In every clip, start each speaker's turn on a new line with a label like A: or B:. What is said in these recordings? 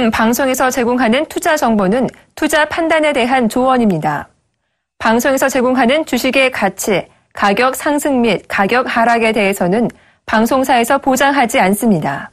A: 지금 방송에서 제공하는 투자 정보는 투자 판단에 대한 조언입니다. 방송에서 제공하는 주식의 가치, 가격 상승 및 가격 하락에 대해서는 방송사에서 보장하지 않습니다.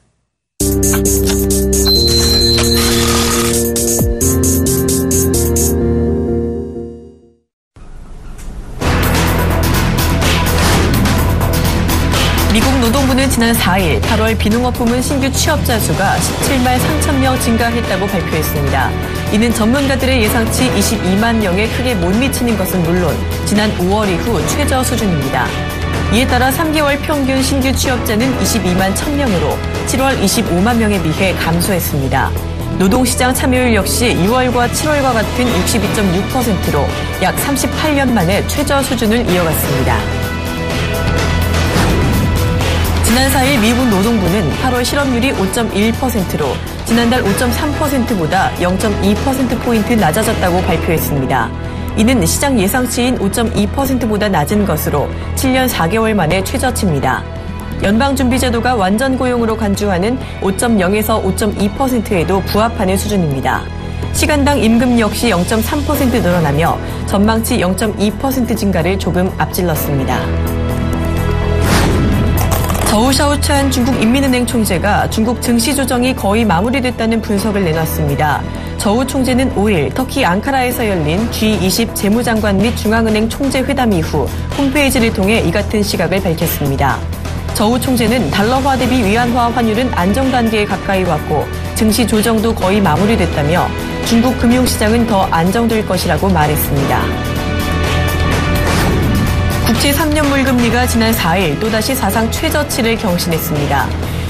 B: 미국 노동부는 지난 4일 8월 비농업 부문 신규 취업자 수가 17만 3천 명 증가했다고 발표했습니다. 이는 전문가들의 예상치 22만 명에 크게 못 미치는 것은 물론 지난 5월 이후 최저 수준입니다. 이에 따라 3개월 평균 신규 취업자는 22만 1,000명으로 7월 25만 명에 비해 감소했습니다. 노동시장 참여율 역시 6월과 7월과 같은 62.6%로 약 38년 만에 최저 수준을 이어갔습니다. 지난 4일 미국 노동부는 8월 실업률이 5.1%로 지난달 5.3%보다 0.2%포인트 낮아졌다고 발표했습니다. 이는 시장 예상치인 5.2%보다 낮은 것으로 7년 4개월 만에 최저치입니다. 연방준비제도가 완전 고용으로 간주하는 5.0에서 5.2%에도 부합하는 수준입니다. 시간당 임금 역시 0.3% 늘어나며 전망치 0.2% 증가를 조금 앞질렀습니다. 저우 샤오찬 중국 인민은행 총재가 중국 증시 조정이 거의 마무리됐다는 분석을 내놨습니다. 저우 총재는 5일 터키 앙카라에서 열린 G20 재무장관 및 중앙은행 총재 회담 이후 홈페이지를 통해 이 같은 시각을 밝혔습니다. 저우 총재는 달러화 대비 위안화 환율은 안정 단계에 가까이 왔고 증시 조정도 거의 마무리됐다며 중국 금융시장은 더 안정될 것이라고 말했습니다. 국채 3년물 금리가 지난 4일 또다시 사상 최저치를 경신했습니다.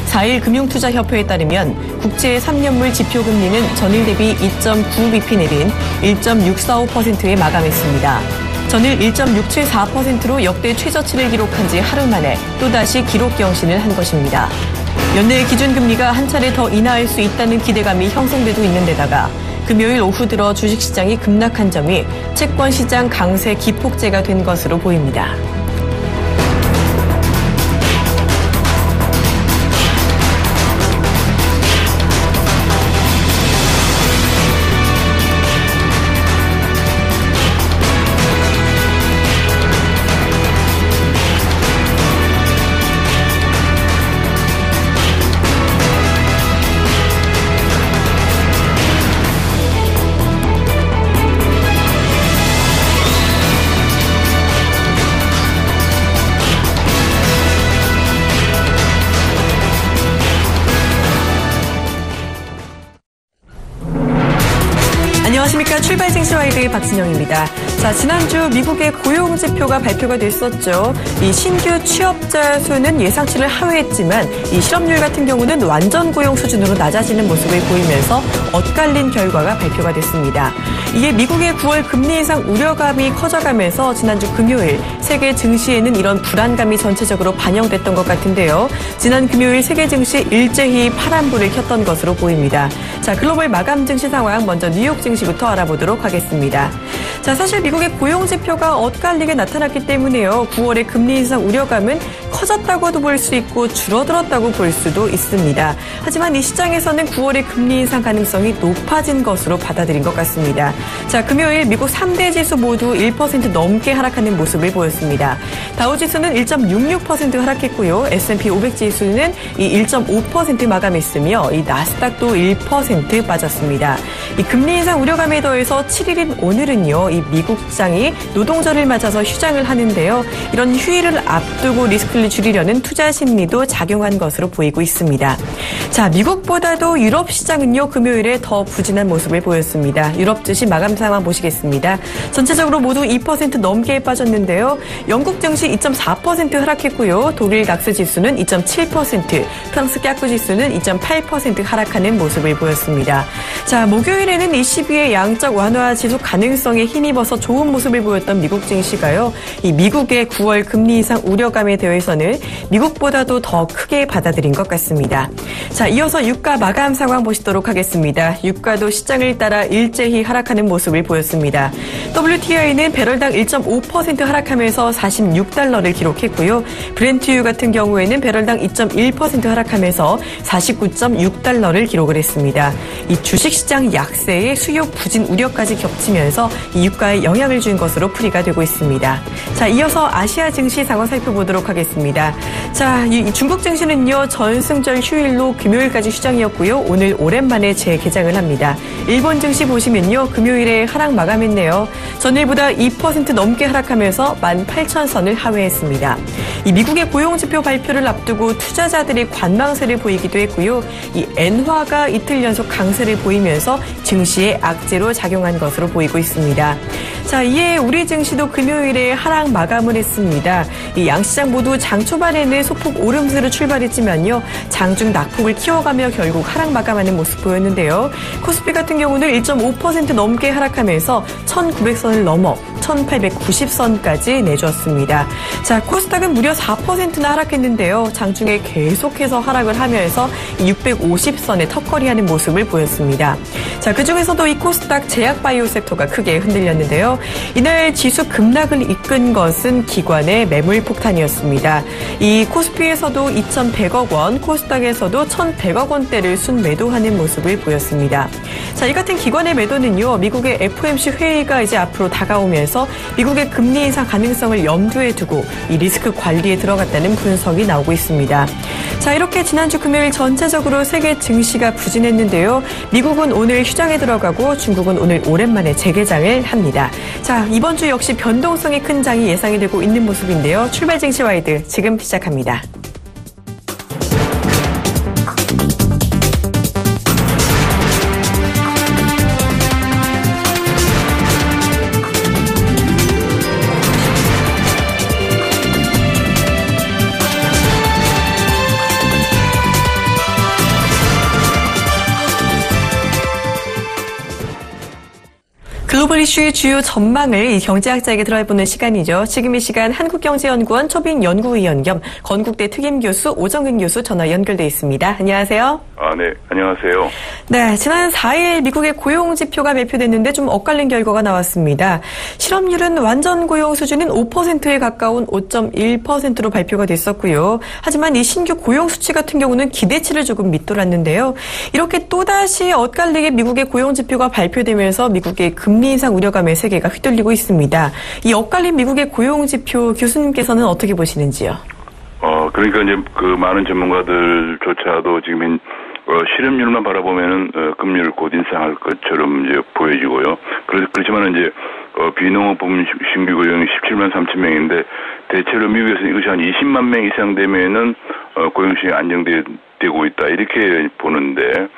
B: 4일 금융투자협회에 따르면 국채의 3년물 지표금리는 전일 대비 2.9bp 내린 1.645%에 마감했습니다. 전일 1.674%로 역대 최저치를 기록한 지 하루 만에 또다시 기록 경신을 한 것입니다. 연내 기준금리가 한 차례 더 인하할 수 있다는 기대감이 형성되고 있는 데다가 금요일 오후 들어 주식시장이 급락한 점이 채권시장 강세 기폭제가 된 것으로 보입니다. 안녕하십니까. 출발 쟁취와이드의 박진영입니다. 자, 지난주 미국의 고용지표가 발표가 됐었죠. 이 신규 취업자 수는 예상치를 하회했지만 이 실업률 같은 경우는 완전 고용 수준으로 낮아지는 모습을 보이면서 엇갈린 결과가 발표가 됐습니다. 이게 미국의 9월 금리 인상 우려감이 커져가면서 지난주 금요일 세계 증시에는 이런 불안감이 전체적으로 반영됐던 것 같은데요. 지난 금요일 세계 증시 일제히 파란불을 켰던 것으로 보입니다. 자, 글로벌 마감 증시 상황 먼저 뉴욕 증시부터 알아보도록 하겠습니다. 자, 사실 미국의 고용지표가 엇갈리게 나타났기 때문에요. 9월의 금리 인상 우려감은 커졌다고도 볼 수 있고 줄어들었다고 볼 수도 있습니다. 하지만 이 시장에서는 9월의 금리 인상 가능성이 높아진 것으로 받아들인 것 같습니다. 자, 금요일 미국 3대 지수 모두 1% 넘게 하락하는 모습을 보였습니다. 다우지수는 1.66% 하락했고요. S&P 500 지수는 이 1.5% 마감했으며 이 나스닥도 1% 빠졌습니다. 이 금리 인상 우려감에 더해서 7일인 오늘은요. 이 미국 시장이 노동절을 맞아서 휴장을 하는데요. 이런 휴일을 앞두고 리스크를 줄이려는 투자 심리도 작용한 것으로 보이고 있습니다. 자, 미국보다도 유럽 시장은요. 금요일에 더 부진한 모습을 보였습니다. 유럽 증시 마감 상황 보시겠습니다. 전체적으로 모두 2% 넘게 빠졌는데요. 영국 증시 2.4% 하락했고요. 독일 닥스 지수는 2.7%, 프랑스 깍구 지수는 2.8% 하락하는 모습을 보였습니다. 자, 목요일에는 22의 양적 완화 지속 가능성에 힘입어서 좋은 모습을 보였던 미국 증시가요. 이 미국의 9월 금리 인상 우려감에 대해서는 미국보다도 더 크게 받아들인 것 같습니다. 자, 자, 이어서 유가 마감 상황 보시도록 하겠습니다. 유가도 시장을 따라 일제히 하락하는 모습을 보였습니다. WTI는 배럴당 1.5% 하락하면서 46달러를 기록했고요. 브렌트유 같은 경우에는 배럴당 2.1% 하락하면서 49.6달러를 기록을 했습니다. 이 주식시장 약세에 수요 부진 우려까지 겹치면서 이 유가에 영향을 준 것으로 풀이가 되고 있습니다. 자, 이어서 아시아 증시 상황 살펴보도록 하겠습니다. 자, 이 중국 증시는요, 전승절 휴일로 금요일까지 휴장이었고요. 오늘 오랜만에 재개장을 합니다. 일본 증시 보시면요, 금요일에 하락 마감했네요. 전일보다 2% 넘게 하락하면서 18,000선을 하회했습니다. 이 미국의 고용지표 발표를 앞두고 투자자들이 관망세를 보이기도 했고요. 이 엔화가 이틀 연속 강세를 보이면서 증시에 악재로 작용한 것으로 보이고 있습니다. 자, 이에 우리 증시도 금요일에 하락 마감을 했습니다. 이 양시장 모두 장 초반에는 소폭 오름세로 출발했지만요, 장중 낙폭을 키워가며 결국 하락 마감하는 모습 보였는데요. 코스피 같은 경우는 1.5% 넘게 하락하면서 1900선을 넘어 1890선까지 내줬습니다. 자, 코스닥은 무려 4%나 하락했는데요. 장중에 계속해서 하락을 하면서 650선에 턱걸이하는 모습을 보였습니다. 자, 그중에서도 이 코스닥 제약바이오 섹터가 크게 흔들렸는데요. 이날 지수 급락을 이끈 것은 기관의 매물 폭탄이었습니다. 이 코스피에서도 2,100억 원, 코스닥에서도 1,100억 원대를 순매도하는 모습을 보였습니다. 자, 이 같은 기관의 매도는요, 미국의 FOMC 회의가 이제 앞으로 다가오면서 미국의 금리 인상 가능성을 염두에 두고 이 리스크 관리에 들어갔다는 분석이 나오고 있습니다. 자, 이렇게 지난주 금요일 전체적으로 세계 증시가 부진했는데요. 미국은 오늘 휴장에 들어가고 중국은 오늘 오랜만에 재개장을 합니다. 자, 이번 주 역시 변동성이 큰 장이 예상이 되고 있는 모습인데요. 출발 증시 와이드 지금 시작합니다. 글로벌 이슈의 주요 전망을 이 경제학자에게 들어보는 시간이죠. 지금 이 시간 한국경제연구원 초빙 연구위원 겸 건국대 특임교수 오정근 교수 전화 연결돼 있습니다. 안녕하세요.
C: 네, 안녕하세요.
B: 네, 지난 4일 미국의 고용지표가 발표됐는데 좀 엇갈린 결과가 나왔습니다. 실업률은 완전 고용 수준인 5%에 가까운 5.1%로 발표가 됐었고요. 하지만 이 신규 고용 수치 같은 경우는 기대치를 조금 밑돌았는데요. 이렇게 또다시 엇갈리게 미국의 고용지표가 발표되면서 미국의 금리 인상 우려감에 세계가 휘둘리고 있습니다. 이 엇갈린 미국의 고용지표 교수님께서는 어떻게 보시는지요?
C: 그러니까 이제 그 많은 전문가들조차도 지금 실업률만 바라보면은 금리를 곧 인상할 것처럼 이제 보여지고요. 그렇지만 이제 비농업 부문 신규 고용이 17만 3천 명인데 대체로 미국에서 이것이 한 20만 명 이상 되면은 고용시장이 안정되고 있다 이렇게 보는데.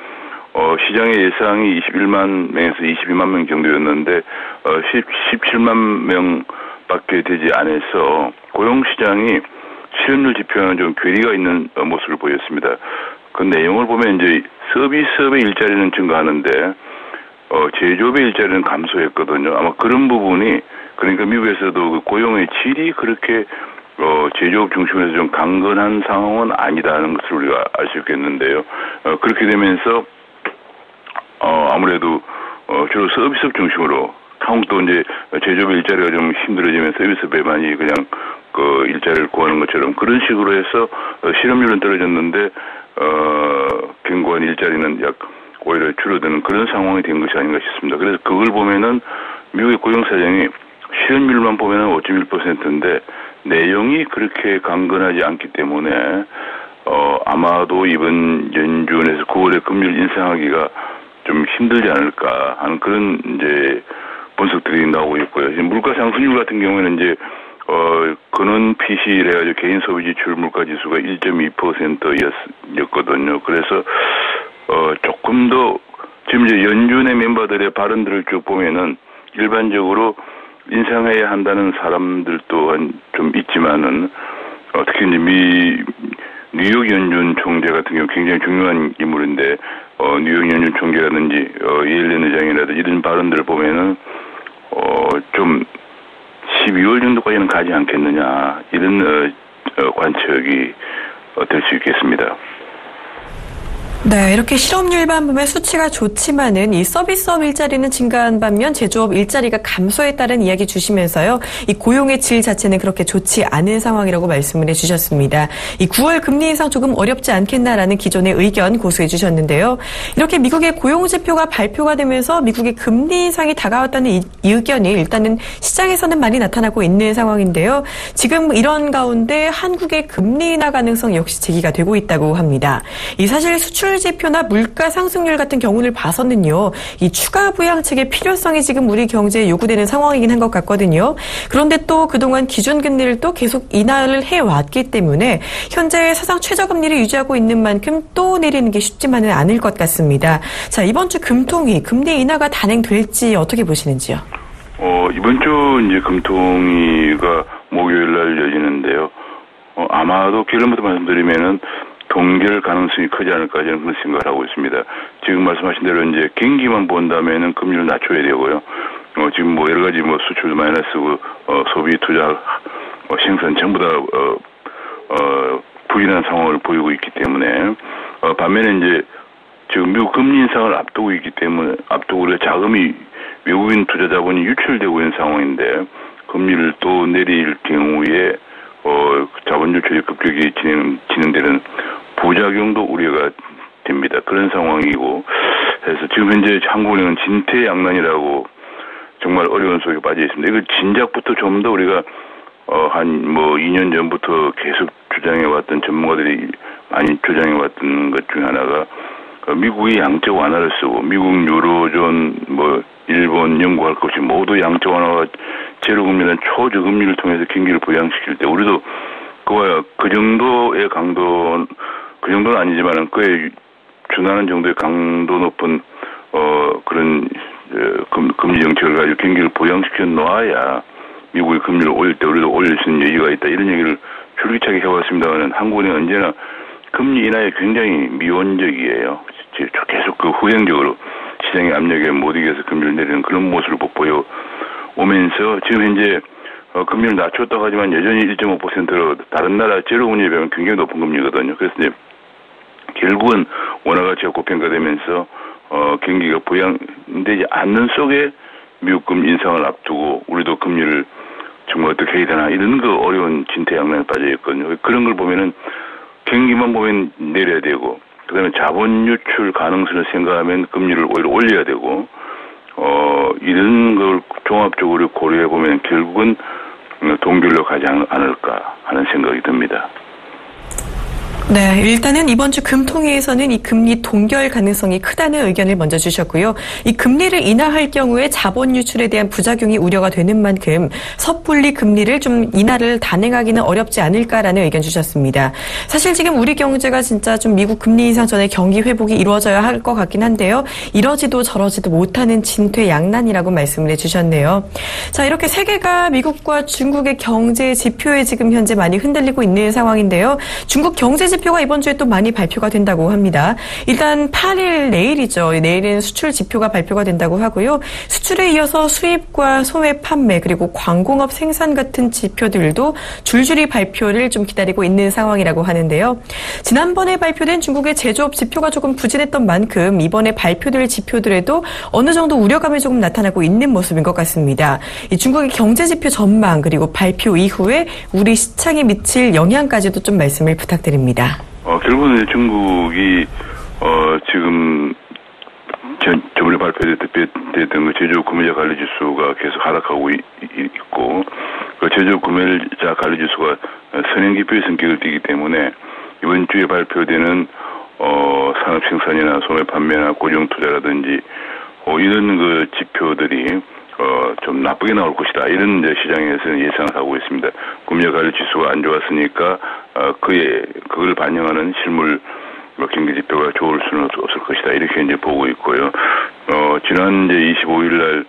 C: 시장의 예상이 21만 명에서 22만 명 정도였는데 17만 명밖에 되지 않아서 고용시장이 실업률 지표와는 좀 괴리가 있는 모습을 보였습니다. 그 내용을 보면 이제 서비스업의 일자리는 증가하는데 제조업의 일자리는 감소했거든요. 아마 그런 부분이 그러니까 미국에서도 그 고용의 질이 그렇게 제조업 중심에서 좀 강건한 상황은 아니다는 것을 우리가 알 수 있겠는데요. 그렇게 되면서 아무래도 주로 서비스업 중심으로 한국도 이제 제조업 일자리가 좀 힘들어지면 서비스업에 많이 그냥 그 일자리를 구하는 것처럼 그런 식으로 해서 실업률은 떨어졌는데 견고한 일자리는 오히려 줄어드는 그런 상황이 된 것이 아닌가 싶습니다. 그래서 그걸 보면은 미국의 고용 사정이 실업률만 보면은 5.1%인데 내용이 그렇게 강건하지 않기 때문에 아마도 이번 연준에서 9월에 금리를 인상하기가 좀 힘들지 않을까 하는 그런 이제 분석들이 나오고 있고요. 물가 상승률 같은 경우에는 이제 근원 PC를 해가지고 개인 소비 지출 물가 지수가 1.2%였거든요. 그래서 조금 더 지금 이제 연준의 멤버들의 발언들을 쭉 보면은 일반적으로 인상해야 한다는 사람들 또한 좀 있지만은 특히 이제 뉴욕 연준 총재 같은 경우 굉장히 중요한 인물인데 뉴욕 연준 총재라든지 이엘렌 의장이라든지 이런 발언들을 보면은 좀 12월 정도까지는 가지 않겠느냐 이런 관측이 될 수 있겠습니다.
B: 네, 이렇게 실업률만 보면 수치가 좋지만은 이 서비스업 일자리는 증가한 반면 제조업 일자리가 감소했다는 이야기 주시면서요. 이 고용의 질 자체는 그렇게 좋지 않은 상황이라고 말씀을 해주셨습니다. 이 9월 금리 인상 조금 어렵지 않겠나라는 기존의 의견 고수해 주셨는데요. 이렇게 미국의 고용 지표가 발표가 되면서 미국의 금리 인상이 다가왔다는 이 의견이 일단은 시장에서는 많이 나타나고 있는 상황인데요. 지금 이런 가운데 한국의 금리 인하 가능성 역시 제기가 되고 있다고 합니다. 이 사실 수출 지표나 물가 상승률 같은 경우를 봐서는요, 이 추가 부양책의 필요성이 지금 우리 경제에 요구되는 상황이긴 한 것 같거든요. 그런데 또 그동안 기준금리를 또 계속 인하를 해왔기 때문에 현재 사상 최저금리를 유지하고 있는 만큼 또 내리는 게 쉽지만은 않을 것 같습니다. 자, 이번 주 금통위 금리 인하가 단행될지 어떻게 보시는지요?
C: 이번 주 이제 금통위가 목요일 날 열리는데요. 아마도 결론부터 말씀드리면은 동결 가능성이 크지 않을까 저는 그런 생각을 하고 있습니다. 지금 말씀하신 대로 이제 경기만 본다면은 금리를 낮춰야 되고요. 지금 뭐 여러 가지 뭐 수출도 마이너스고 소비, 투자, 생산 전부 다 부진한 상황을 보이고 있기 때문에 반면에 이제 지금 미국 금리 인상을 앞두고 있기 때문에 우리가 자금이 외국인 투자 자본이 유출되고 있는 상황인데 금리를 또 내릴 경우에 자본 유출이 급격히 진행되는 부작용도 우려가 됩니다. 그런 상황이고 해서 지금 현재 한국은행은 진퇴양난이라고 정말 어려운 속에 빠져 있습니다. 이거 진작부터 좀 더 우리가 한 2년 전부터 계속 주장해왔던 전문가들이 많이 주장해왔던 것 중에 하나가 미국이 양적 완화를 쓰고 미국, 유로존, 일본, 영국 할 것 없이 모두 양적 완화와 제로금리라는 초저금리를 통해서 경기를 부양시킬 때 우리도 그와 그 정도의 강도, 그 정도는 아니지만은 그에 준하는 정도의 강도 높은 그런 금리 정책을 가지고 경기를 부양시켜 놓아야 미국의 금리를 올릴 때 우리도 올릴 수 있는 여지가 있다. 이런 얘기를 줄기차게 해왔습니다만 한국은행은 언제나 금리 인하에 굉장히 미온적이에요. 계속 그 후행적으로 시장의 압력에 못 이겨서 금리를 내리는 그런 모습을 보여 오면서 지금 현재 금리를 낮췄다고 하지만 여전히 1.5%로 다른 나라 제로금리에 비하면 굉장히 높은 금리거든요. 그래서 이제 결국은 원화 가치가 고평가되면서 경기가 부양되지 않는 속에 미국 금리 인상을 앞두고 우리도 금리를 정말 어떻게 해야 되나 이런 그 어려운 진퇴양난에 빠져 있거든요. 그런 걸 보면은 경기만 보면 내려야 되고 그다음에 자본 유출 가능성을 생각하면 금리를 오히려 올려야 되고 이런 걸 종합적으로 고려해 보면 결국은 동결로 가지 않을까 하는 생각이 듭니다.
B: 네, 일단은 이번 주 금통위에서는 이 금리 동결 가능성이 크다는 의견을 먼저 주셨고요. 이 금리를 인하할 경우에 자본 유출에 대한 부작용이 우려가 되는 만큼 섣불리 금리를 좀 인하를 단행하기는 어렵지 않을까라는 의견 주셨습니다. 사실 지금 우리 경제가 진짜 좀 미국 금리 인상 전에 경기 회복이 이루어져야 할 것 같긴 한데요. 이러지도 저러지도 못하는 진퇴양난이라고 말씀을 해주셨네요. 자, 이렇게 세계가 미국과 중국의 경제 지표에 지금 현재 많이 흔들리고 있는 상황인데요. 중국 경제 지표가 이번 주에 또 많이 발표가 된다고 합니다. 일단 8일 내일이죠. 내일은 수출 지표가 발표가 된다고 하고요. 수출에 이어서 수입과 소매 판매 그리고 광공업 생산 같은 지표들도 줄줄이 발표를 좀 기다리고 있는 상황이라고 하는데요. 지난번에 발표된 중국의 제조업 지표가 조금 부진했던 만큼 이번에 발표될 지표들에도 어느 정도 우려감이 조금 나타나고 있는 모습인 것 같습니다. 이 중국의 경제 지표 전망 그리고 발표 이후에 우리 시장에 미칠 영향까지도 좀 말씀을 부탁드립니다.
C: 결국은 중국이 지금 저번에 발표됐던 그 제조 구매자 관리 지수가 계속 하락하고 있고 그 제조 구매자 관리 지수가 선행지표의 성격을 띠기 때문에 이번 주에 발표되는 산업 생산이나 소매 판매나 고정 투자라든지 이런 그 지표들이 좀 나쁘게 나올 것이다. 이런 이제 시장에서는 예상을 하고 있습니다. 구매자 관리 지수가 안 좋았으니까 그걸 반영하는 실물 경기 지표가 좋을 수는 없을 것이다. 이렇게 이제 보고 있고요. 지난 이제 25일 날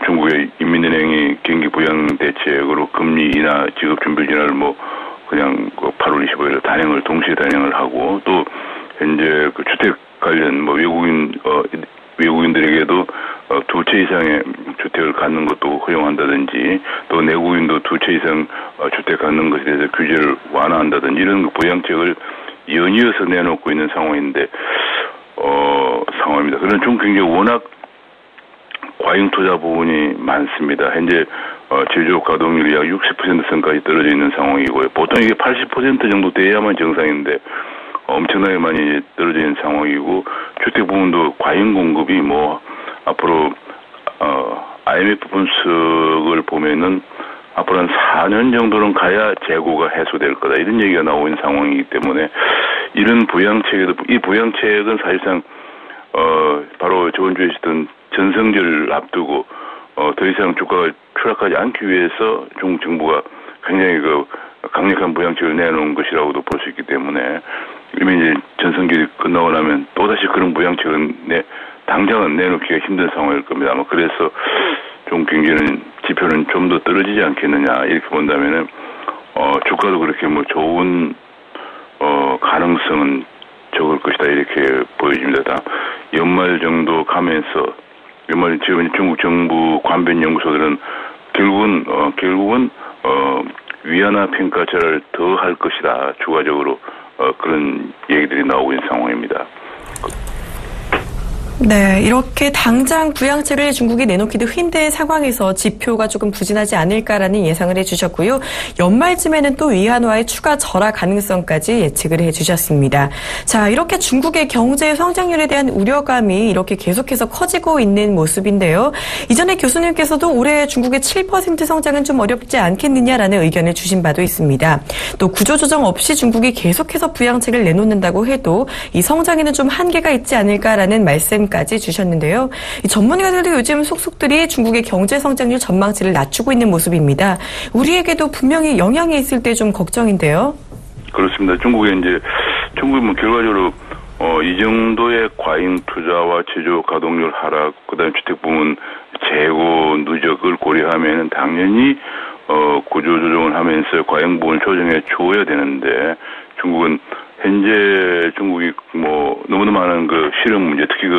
C: 중국의 인민은행이 경기 부양 대책으로 금리 인하 지급 준비 진화를 그냥 8월 25일 단행을 동시에 단행을 하고 또 현재 그 주택 관련 외국인들에게도 2채 이상의 주택을 갖는 것도 허용한다든지 또 내국인도 2채 이상 주택 갖는 것에 대해서 규제를 완화한다든지 이런 부양책을 연이어서 내놓고 있는 상황인데, 상황입니다. 그런 중국 경제 워낙 과잉 투자 부분이 많습니다. 현재 제조업 가동률이 약 60% 선까지 떨어져 있는 상황이고요. 보통 이게 80% 정도 돼야만 정상인데 엄청나게 많이 떨어져 있는 상황이고, 주택 부분도 과잉 공급이 앞으로 IMF 분석을 보면은 앞으로 한 4년 정도는 가야 재고가 해소될 거다, 이런 얘기가 나오고 있는 상황이기 때문에 이런 부양책에도, 이 부양책은 사실상 바로 저번 주에 있었던 전성기를 앞두고 더 이상 주가가 추락하지 않기 위해서 중국 정부가 굉장히 강력한 부양책을 내놓은 것이라고도 볼 수 있기 때문에, 이미 이제 전성기를 끝나고 나면 또다시 그런 부양책을 당장은 내놓기가 힘든 상황일 겁니다. 아마 그래서 중국 경제는 지표는 좀 더 떨어지지 않겠느냐, 이렇게 본다면은 주가도 그렇게 좋은 가능성은 적을 것이다, 이렇게 보여집니다. 다 연말 정도 가면서, 연말 지금 중국 정부 관변 연구소들은 결국은 위안화 평가절하를 더 할 것이다, 추가적으로 그런 얘기들이 나오고 있는 상황입니다.
B: 네, 이렇게 당장 부양책을 중국이 내놓기도 힘든 상황에서 지표가 조금 부진하지 않을까라는 예상을 해주셨고요. 연말쯤에는 또 위안화의 추가 절하 가능성까지 예측을 해주셨습니다. 자, 이렇게 중국의 경제 성장률에 대한 우려감이 이렇게 계속해서 커지고 있는 모습인데요. 이전에 교수님께서도 올해 중국의 7% 성장은 좀 어렵지 않겠느냐라는 의견을 주신 바도 있습니다. 또 구조조정 없이 중국이 계속해서 부양책을 내놓는다고 해도 이 성장에는 좀 한계가 있지 않을까라는 말씀 까지 주셨는데요. 이 전문가들도 요즘 속속들이 중국의 경제 성장률 전망치를 낮추고 있는 모습입니다. 우리에게도 분명히 영향이 있을 때 좀 걱정인데요.
C: 그렇습니다. 중국이 결과적으로 이 정도의 과잉 투자와 제조 가동률 하락, 그다음에 주택 부문 재고 누적을 고려하면 당연히 구조 조정을 하면서 과잉 부분을 조정해 줘야 되는데, 중국은 현재 중국이 너무나 많은 실업 문제, 특히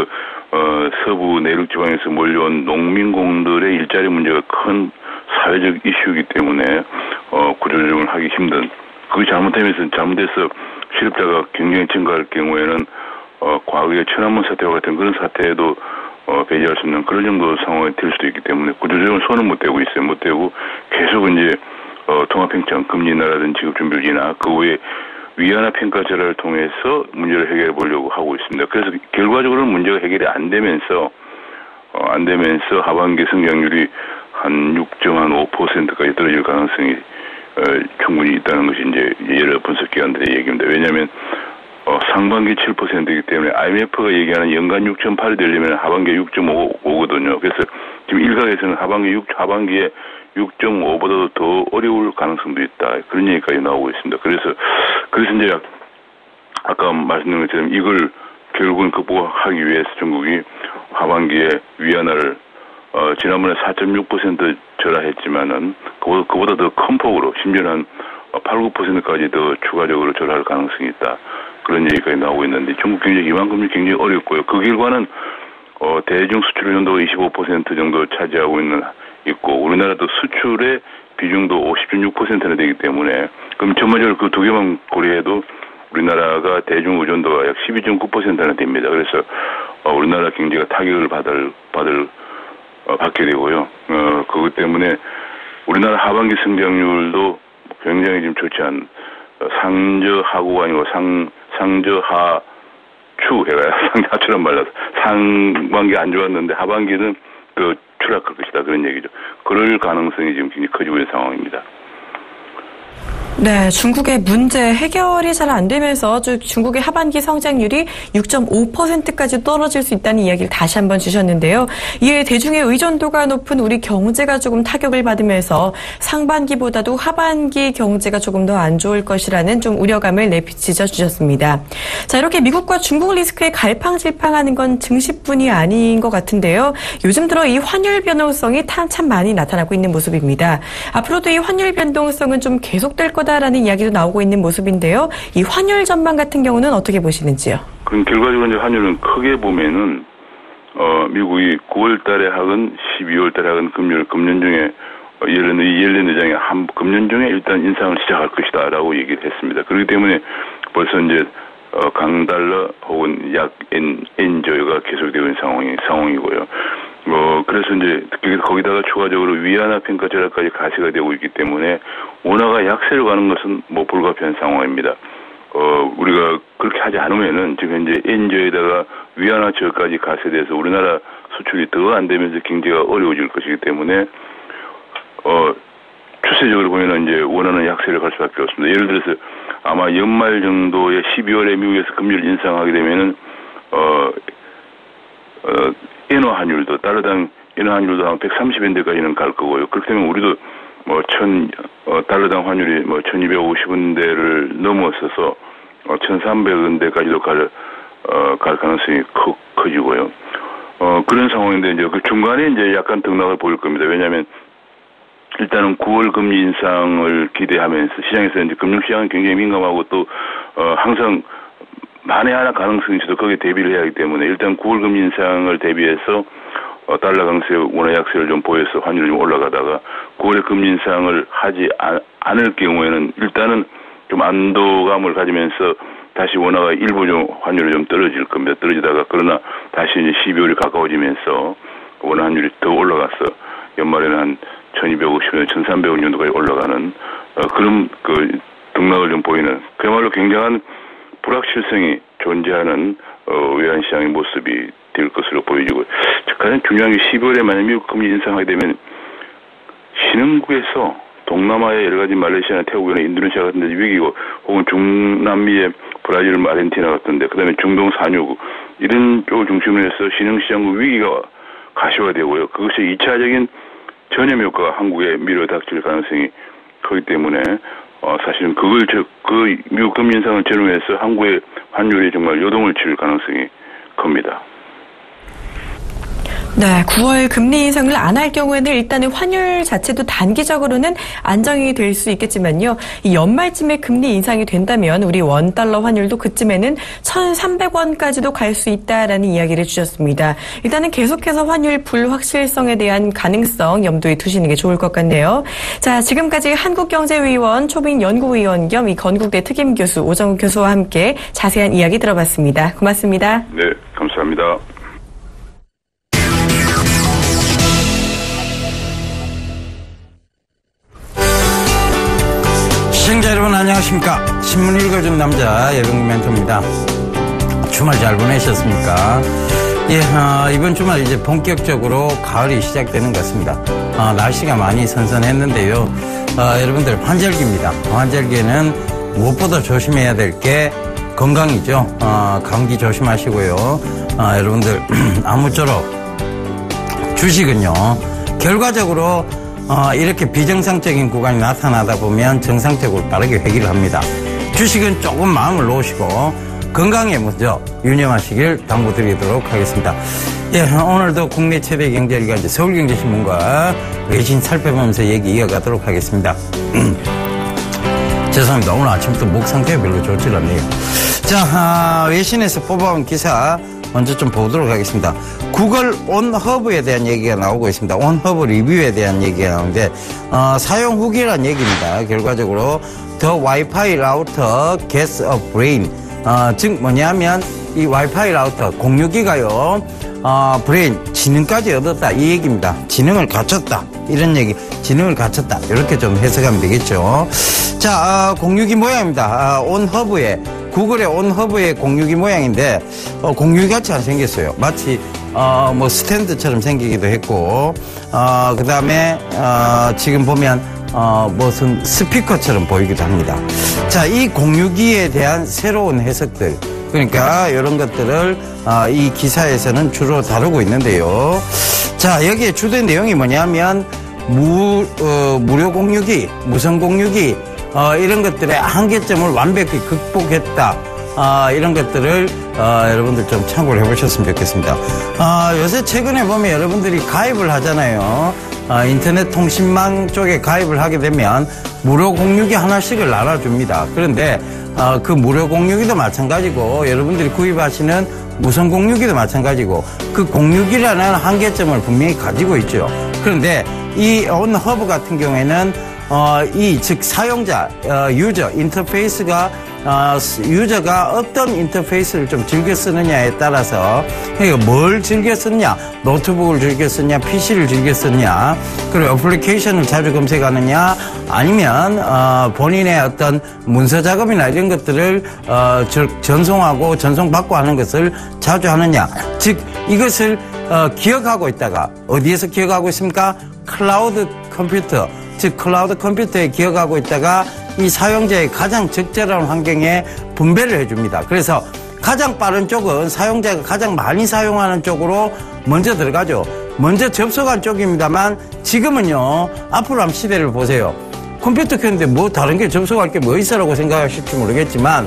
C: 서부 내륙 지방에서 몰려온 농민공들의 일자리 문제가 큰 사회적 이슈이기 때문에 구조조정을 하기 힘든, 그게 잘못돼서 실업자가 굉장히 증가할 경우에는 과거의 천안문 사태와 같은 그런 사태에도 배제할 수 없는 그런 정도 상황이 될 수도 있기 때문에 구조조정을 손을 못 대고 있어요. 못 대고 계속 이제 통화평점, 금리 인하라든지 지급준비율이나 그 외에 위안화 평가 절하를 통해서 문제를 해결해 보려고 하고 있습니다. 그래서 결과적으로는 문제가 해결이 안 되면서 하반기 성장률이 한 6.5%까지 떨어질 가능성이 충분히 있다는 것이 이제 여러 분석기관들의 얘기입니다. 왜냐하면 상반기 7%이기 때문에 IMF가 얘기하는 연간 6.8이 되려면 하반기에 6.5거든요. 그래서 지금 일각에서는 하반기에 6.5보다도 더 어려울 가능성도 있다, 그런 얘기까지 나오고 있습니다. 그래서 이제 아까 말씀드린 것처럼 이걸 결국은 극복하기 위해서 중국이 하반기에 위안화를 지난번에 4.6% 절하했지만은 그보다 더 큰 폭으로 심지어는 한 8, 9%까지 더 추가적으로 절하할 가능성이 있다, 그런 얘기까지 나오고 있는데, 중국 경제 이만큼 굉장히 어렵고요. 그 결과는 대중 수출 연도가 25% 정도 차지하고 있고, 우리나라도 수출의 비중도 50.6%나 되기 때문에, 그럼 전반적으로 그 두 개만 고려해도 우리나라가 대중 의존도가 약 12.9%나 됩니다. 그래서 우리나라 경제가 타격을 받게 되고요. 그것 때문에 우리나라 하반기 성장률도 굉장히 좀 좋지 않은, 상저하고가 아니고 상저하추 해가요. 상저하추란 말라서 상반기 안 좋았는데 하반기는 추락할 것이다, 그런 얘기죠. 그럴 가능성이 지금 굉장히 커지고 있는 상황입니다.
B: 네, 중국의 문제 해결이 잘 안 되면서 중국의 하반기 성장률이 6.5%까지 떨어질 수 있다는 이야기를 다시 한번 주셨는데요. 이에 대중의 의존도가 높은 우리 경제가 조금 타격을 받으면서 상반기보다도 하반기 경제가 조금 더 안 좋을 것이라는 좀 우려감을 내비치져 주셨습니다. 자, 이렇게 미국과 중국 리스크에 갈팡질팡하는 건 증시뿐이 아닌 것 같은데요. 요즘 들어 이 환율 변동성이 참 많이 나타나고 있는 모습입니다. 앞으로도 이 환율 변동성은 좀 계속될 거다라는 이야기도 나오고 있는 모습인데요. 이 환율 전망 같은 경우는 어떻게 보시는지요?
C: 그럼 결과적으로 이제 환율은 크게 보면은 미국이 9월 달에 하건 12월 달에 하건 금년 중에 옐렌 의장이 금년 중에 일단 인상을 시작할 것이다라고 얘기를 했습니다. 그렇기 때문에 벌써 이제 강달러 혹은 약 엔저가 계속되고 있는 상황이고요. 그래서 이제 거기다가 추가적으로 위안화 평가 절하까지 가세가 되고 있기 때문에 원화가 약세로 가는 것은 뭐 불가피한 상황입니다. 우리가 그렇게 하지 않으면은 지금 현재 엔저에다가 위안화 저까지 가세돼서 우리나라 수출이 더 안 되면서 경제가 어려워질 것이기 때문에 추세적으로 보면은 이제 원화는 약세를 갈 수밖에 없습니다. 예를 들어서 아마 연말 정도에 12월에 미국에서 금리를 인상하게 되면은 엔화 환율도 달러당 엔화 환율도 한 130엔대까지는 갈 거고요. 그렇게 되면 우리도 뭐 달러당 환율이 뭐 1250원대를 넘어서서 1300원대까지도 갈 가능성이 커지고요. 그런 상황인데 이제 그 중간에 이제 약간 등락을 보일 겁니다. 왜냐하면 일단은 9월 금리 인상을 기대하면서 시장에서 이제 금융시장은 굉장히 민감하고 또 항상 만에 하나 가능성이 있어도 거기에 대비를 해야 하기 때문에 일단 9월 금리 인상을 대비해서 달러 강세, 원화 약세를 좀 보여서 환율이 좀 올라가다가 9월에 금리 인상을 하지 않을 경우에는 일단은 좀 안도감을 가지면서 다시 원화가 일부 좀 환율이 좀 떨어질 겁니다. 떨어지다가 그러나 다시 이제 12월이 가까워지면서 원화 환율이 더 올라가서 연말에는 한 1250원, 1300원 정도까지 올라가는 그런 그 등락을 좀 보이는 그야말로 굉장한 불확실성이 존재하는 외환시장의 모습이 될 것으로 보여지고 가장 중요한 게 12월에 만약 미국 금리 인상하게 되면 신흥국에서 동남아의 여러 가지 말레이시아나 태국이나 인도네시아 같은 데 위기고 혹은 중남미의 브라질, 아르헨티나 같은데 그다음에 중동 산유국 이런 쪽을 중심으로 해서 신흥시장국 위기가 가시화되고요. 그것이 2차적인 전염 효과가 한국에 밀어닥칠 가능성이 크기 때문에 사실은 그 미국 금리 인상을 전후해서 한국의 환율이 정말 요동을 칠 가능성이 큽니다.
B: 네, 9월 금리 인상을 안 할 경우에는 일단은 환율 자체도 단기적으로는 안정이 될 수 있겠지만요. 이 연말쯤에 금리 인상이 된다면 우리 원달러 환율도 그쯤에는 1,300원까지도 갈 수 있다라는 이야기를 주셨습니다. 일단은 계속해서 환율 불확실성에 대한 가능성 염두에 두시는 게 좋을 것 같네요. 자, 지금까지 한국경제위원 초빙연구위원 겸 이 건국대 특임교수 오정우 교수와 함께 자세한 이야기 들어봤습니다. 고맙습니다.
C: 네, 감사합니다.
D: 시청자 여러분 안녕하십니까. 신문 읽어준 남자 예병 멘토입니다. 주말 잘 보내셨습니까? 예, 이번 주말 이제 본격적으로 가을이 시작되는 것 같습니다. 날씨가 많이 선선했는데요. 여러분들 환절기입니다. 환절기에는 무엇보다 조심해야 될 게 건강이죠. 감기 조심하시고요. 여러분들 아무쪼록 주식은요. 결과적으로 이렇게 비정상적인 구간이 나타나다 보면 정상적으로 빠르게 회귀를 합니다. 주식은 조금 마음을 놓으시고 건강에 먼저 유념하시길 당부드리도록 하겠습니다. 예, 오늘도 국내 최대 경제일간지 서울경제신문과 외신 살펴보면서 얘기 이어가도록 하겠습니다. 죄송합니다. 오늘 아침부터 목 상태가 별로 좋지 않네요. 자, 외신에서 뽑아온 기사 먼저 좀 보도록 하겠습니다. 구글 온허브에 대한 얘기가 나오고 있습니다. 온허브 리뷰에 대한 얘기가 나오는데 사용 후기란 얘기입니다. 결과적으로 The Wi-Fi Router Gets a Brain 즉 뭐냐면 이 와이파이 라우터 공유기가요 브레인 지능까지 얻었다 이 얘기입니다. 지능을 갖췄다 이런 얘기. 지능을 갖췄다 이렇게 좀 해석하면 되겠죠. 자, 공유기 모양입니다. 온허브에 구글의 온허브의 공유기 모양인데 공유기 같이 안 생겼어요. 마치 뭐 스탠드처럼 생기기도 했고 그 다음에 지금 보면 무슨 스피커처럼 보이기도 합니다. 자, 이 공유기에 대한 새로운 해석들 그러니까 이런 것들을 이 기사에서는 주로 다루고 있는데요. 자, 여기에 주된 내용이 뭐냐면 무료 공유기, 무선 공유기 이런 것들의 한계점을 완벽히 극복했다. 이런 것들을 여러분들 좀 참고를 해보셨으면 좋겠습니다. 요새 최근에 보면 여러분들이 가입을 하잖아요. 인터넷 통신망 쪽에 가입을 하게 되면 무료 공유기 하나씩을 나눠줍니다. 그런데 그 무료 공유기도 마찬가지고 여러분들이 구입하시는 무선 공유기도 마찬가지고 그 공유기라는 한계점을 분명히 가지고 있죠. 그런데 이 온허브 같은 경우에는 즉 사용자 유저 인터페이스가 유저가 어떤 인터페이스를 좀 즐겨 쓰느냐에 따라서 그러니까 뭘 즐겨 쓰느냐, 노트북을 즐겨 쓰느냐, PC를 즐겨 쓰느냐, 그리고 어플리케이션을 자주 검색하느냐, 아니면 본인의 어떤 문서 작업이나 이런 것들을 전송하고 전송받고 하는 것을 자주 하느냐, 즉 이것을 기억하고 있다가 어디에서 기억하고 있습니까? 클라우드 컴퓨터, 즉 클라우드 컴퓨터에 기억하고 있다가 이 사용자의 가장 적절한 환경에 분배를 해줍니다. 그래서 가장 빠른 쪽은 사용자가 가장 많이 사용하는 쪽으로 먼저 들어가죠. 먼저 접속한 쪽입니다만 지금은요, 앞으로 한번 시대를 보세요. 컴퓨터 켰는데 뭐 다른 게 접속할 게 뭐 있어라고 생각하실지 모르겠지만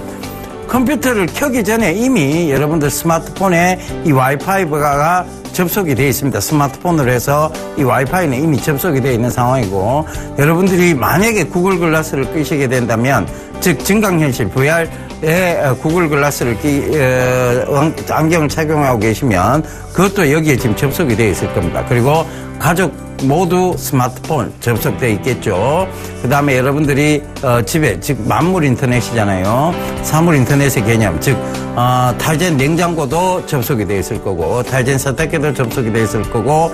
D: 컴퓨터를 켜기 전에 이미 여러분들 스마트폰에 이 와이파이가 접속이 되어 있습니다. 스마트폰으로 해서 이 와이파이는 이미 접속이 되어 있는 상황이고, 여러분들이 만약에 구글 글라스를 끼시게 된다면, 즉 증강현실 VR에 구글 글라스를 안경을 착용하고 계시면 그것도 여기에 지금 접속이 되어 있을 겁니다. 그리고 가족 모두 스마트폰 접속되어 있겠죠. 그 다음에 여러분들이 집에, 즉 만물 인터넷이잖아요. 사물 인터넷의 개념, 즉 탈젠 냉장고도 접속이 되어 있을 거고, 탈젠 세탁기도 접속이 되어 있을 거고,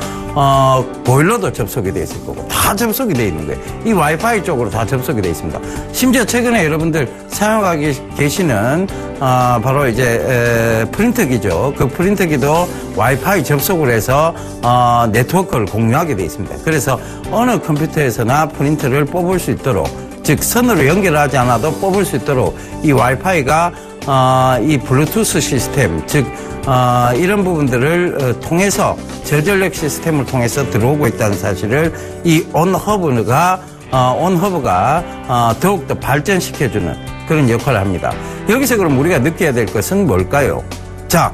D: 보일러도 접속이 되어 있을 거고, 다 접속이 되어 있는 거예요. 이 와이파이 쪽으로 다 접속이 되어 있습니다. 심지어 최근에 여러분들 사용하고 계시는 바로 이제 프린터기죠. 그 프린터기도 와이파이 접속을 해서 네트워크를 공유하게 되어 있습니다. 그래서 어느 컴퓨터에서나 프린터를 뽑을 수 있도록, 즉 선으로 연결하지 않아도 뽑을 수 있도록 이 와이파이가 이 블루투스 시스템, 즉 이런 부분들을 통해서 저전력 시스템을 통해서 들어오고 있다는 사실을 이 온허브가 더욱더 발전시켜주는 그런 역할을 합니다. 여기서 그럼 우리가 느껴야 될 것은 뭘까요? 자,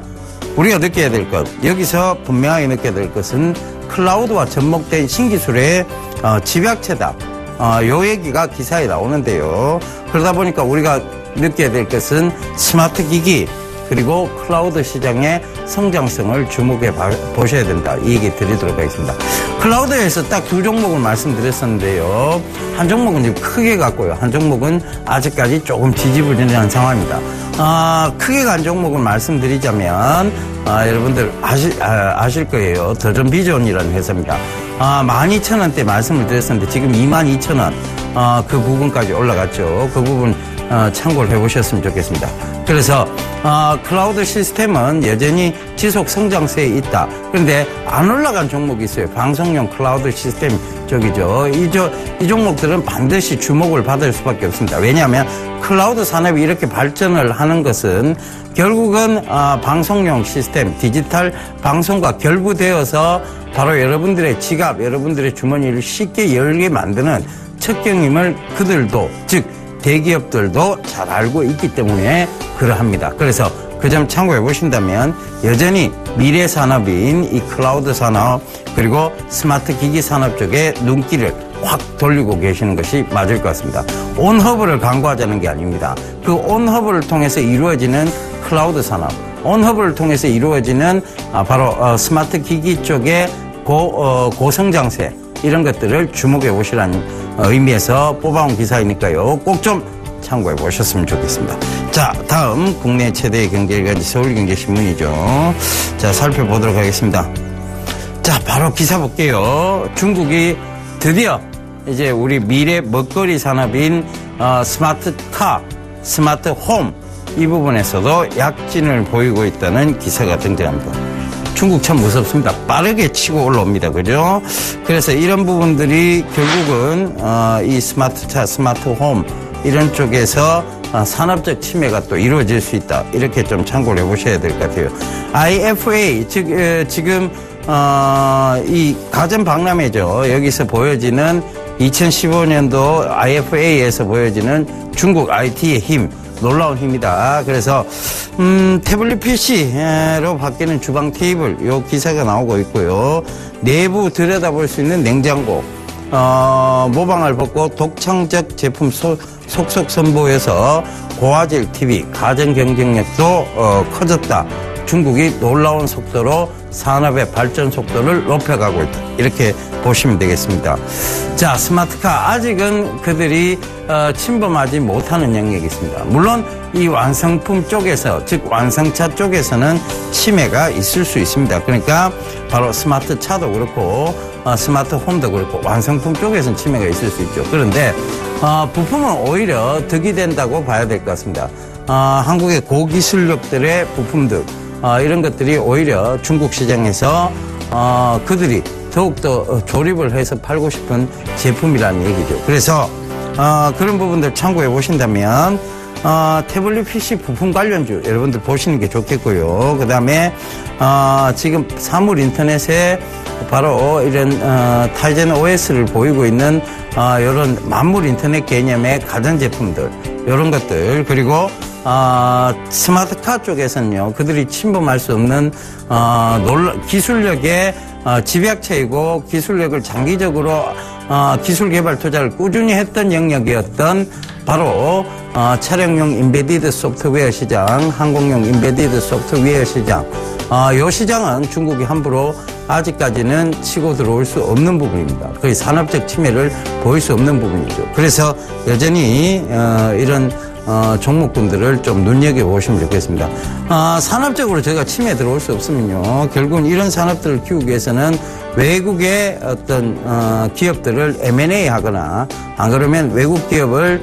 D: 우리가 느껴야 될 것, 여기서 분명하게 느껴야 될 것은 클라우드와 접목된 신기술의 집약체다. 요 얘기가 기사에 나오는데요. 그러다 보니까 우리가 느껴야 될 것은 스마트 기기, 그리고 클라우드 시장의 성장성을 주목해 보셔야 된다. 이 얘기 드리도록 하겠습니다. 클라우드에서 딱 두 종목을 말씀드렸었는데요. 한 종목은 좀 크게 갔고요. 한 종목은 아직까지 조금 지지부진한 상황입니다. 크게 간 종목을 말씀드리자면, 여러분들 아실 거예요. 더전 비전이라는 회사입니다. 12,000원대 말씀을 드렸었는데 지금 22,000원, 그 부분까지 올라갔죠. 그 부분 참고를 해보셨으면 좋겠습니다. 그래서 클라우드 시스템은 여전히 지속 성장세에 있다. 그런데 안 올라간 종목이 있어요. 방송용 클라우드 시스템 쪽이죠. 이 종목들은 반드시 주목을 받을 수밖에 없습니다. 왜냐하면 클라우드 산업이 이렇게 발전을 하는 것은 결국은 방송용 시스템, 디지털 방송과 결부되어서 바로 여러분들의 지갑, 여러분들의 주머니를 쉽게 열게 만드는 척경임을 그들도, 즉 대기업들도 잘 알고 있기 때문에 그러합니다. 그래서 그 점 참고해 보신다면 여전히 미래 산업인 이 클라우드 산업, 그리고 스마트 기기 산업 쪽에 눈길을 확 돌리고 계시는 것이 맞을 것 같습니다. 온허브를 광고하자는 게 아닙니다. 그 온허브를 통해서 이루어지는 클라우드 산업, 온허브를 통해서 이루어지는 바로 스마트 기기 쪽의 고성장세, 이런 것들을 주목해 보시라는 의미에서 뽑아온 기사이니까요. 꼭 좀 참고해 보셨으면 좋겠습니다. 자, 다음 국내 최대의 경제일간지 서울경제신문이죠. 자, 살펴보도록 하겠습니다. 자, 바로 기사 볼게요. 중국이 드디어 이제 우리 미래 먹거리 산업인 스마트카, 스마트홈 이 부분에서도 약진을 보이고 있다는 기사가 등장합니다. 중국 참 무섭습니다. 빠르게 치고 올라옵니다. 그죠? 그래서 이런 부분들이 결국은 이 스마트차, 스마트홈 이런 쪽에서 산업적 침해가 또 이루어질 수 있다. 이렇게 좀 참고를 해보셔야 될 것 같아요. IFA, 즉 지금 이 가전 박람회죠. 여기서 보여지는 2015년도 IFA에서 보여지는 중국 IT의 힘, 놀라운 힘이다. 그래서 태블릿 PC로 바뀌는 주방 테이블, 요 기사가 나오고 있고요. 내부 들여다볼 수 있는 냉장고, 모방을 벗고 독창적 제품 속속 선보여서 고화질 TV, 가전 경쟁력도 커졌다. 중국이 놀라운 속도로 산업의 발전 속도를 높여가고 있다. 이렇게 보시면 되겠습니다. 자, 스마트카 아직은 그들이 침범하지 못하는 영역이 있습니다. 물론 이 완성품 쪽에서, 즉 완성차 쪽에서는 침해가 있을 수 있습니다. 그러니까 바로 스마트 차도 그렇고 스마트 홈도 그렇고 완성품 쪽에서는 침해가 있을 수 있죠. 그런데 부품은 오히려 득이 된다고 봐야 될 것 같습니다. 한국의 고기술력들의 부품들 이런 것들이 오히려 중국 시장에서 그들이 더욱더 조립을 해서 팔고 싶은 제품이라는 얘기죠. 그래서 그런 부분들 참고해 보신다면 태블릿 PC 부품 관련주 여러분들 보시는 게 좋겠고요. 그 다음에 지금 사물 인터넷에 바로 이런 타이젠 OS를 보이고 있는 이런 만물 인터넷 개념의 가전제품들 이런 것들, 그리고 스마트카 쪽에서는요 그들이 침범할 수 없는 기술력의 집약체이고 기술력을 장기적으로 기술 개발 투자를 꾸준히 했던 영역이었던 바로 차량용 인베디드 소프트웨어 시장, 항공용 인베디드 소프트웨어 시장, 이 시장은 중국이 함부로 아직까지는 치고 들어올 수 없는 부분입니다. 거의 산업적 침해를 보일 수 없는 부분이죠. 그래서 여전히 이런 종목군들을 좀 눈여겨보시면 좋겠습니다. 산업적으로 저희가 침해 들어올 수 없으면요 결국은 이런 산업들을 키우기 위해서는 외국의 어떤 기업들을 M&A 하거나, 안 그러면 외국 기업을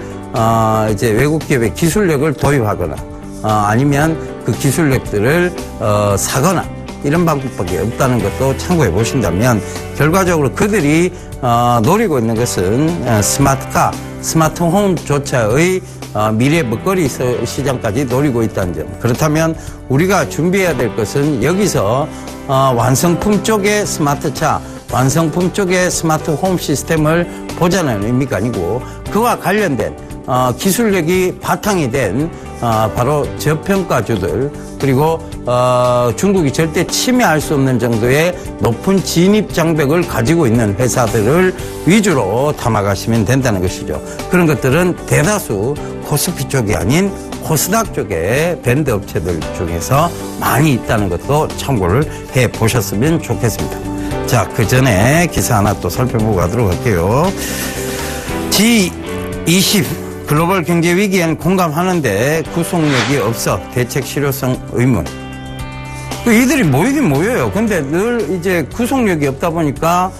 D: 이제 외국 기업의 기술력을 도입하거나, 아니면 그 기술력들을 사거나, 이런 방법밖에 없다는 것도 참고해 보신다면 결과적으로 그들이 노리고 있는 것은 스마트카, 스마트홈조차의 미래 먹거리 시장까지 노리고 있다는 점. 그렇다면 우리가 준비해야 될 것은 여기서 완성품 쪽의 스마트차, 완성품 쪽의 스마트홈 시스템을 보자는 의미가 아니고 그와 관련된 기술력이 바탕이 된 바로 저평가주들, 그리고 중국이 절대 침해할 수 없는 정도의 높은 진입 장벽을 가지고 있는 회사들을 위주로 담아가시면 된다는 것이죠. 그런 것들은 대다수 코스피 쪽이 아닌 코스닥 쪽의 밴드 업체들 중에서 많이 있다는 것도 참고를 해 보셨으면 좋겠습니다. 자, 그 전에 기사 하나 또 살펴보고 가도록 할게요. G20 글로벌 경제 위기엔 공감하는데 구속력이 없어 대책 실효성 의문. 이들이 모이긴 모여요. 근데 늘 이제 구속력이 없다 보니까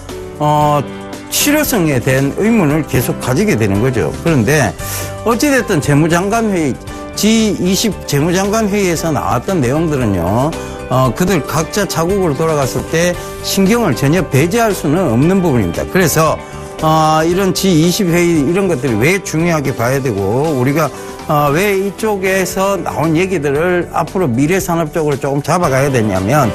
D: 실효성에 대한 의문을 계속 가지게 되는 거죠. 그런데 어찌됐든 재무장관 회의, G20 재무장관 회의에서 나왔던 내용들은요, 그들 각자 자국으로 돌아갔을 때 신경을 전혀 배제할 수는 없는 부분입니다. 그래서 이런 G20 회의 이런 것들이 왜 중요하게 봐야 되고, 우리가 왜 이쪽에서 나온 얘기들을 앞으로 미래 산업 쪽으로 조금 잡아가야 되냐면,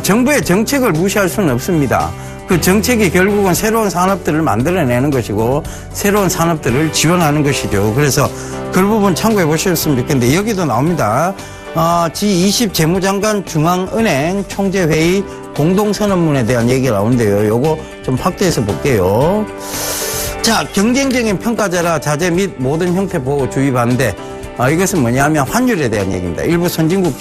D: 정부의 정책을 무시할 수는 없습니다. 그 정책이 결국은 새로운 산업들을 만들어내는 것이고 새로운 산업들을 지원하는 것이죠. 그래서 그 부분 참고해 보셨으면 좋겠는데, 여기도 나옵니다. G20 재무장관 중앙은행 총재회의 공동선언문에 대한 얘기가 나오는데요. 요거 좀 확대해서 볼게요. 자, 경쟁적인 평가자라 자재 및 모든 형태 보호 주의 반대. 이것은 뭐냐면 환율에 대한 얘기입니다. 일부 선진국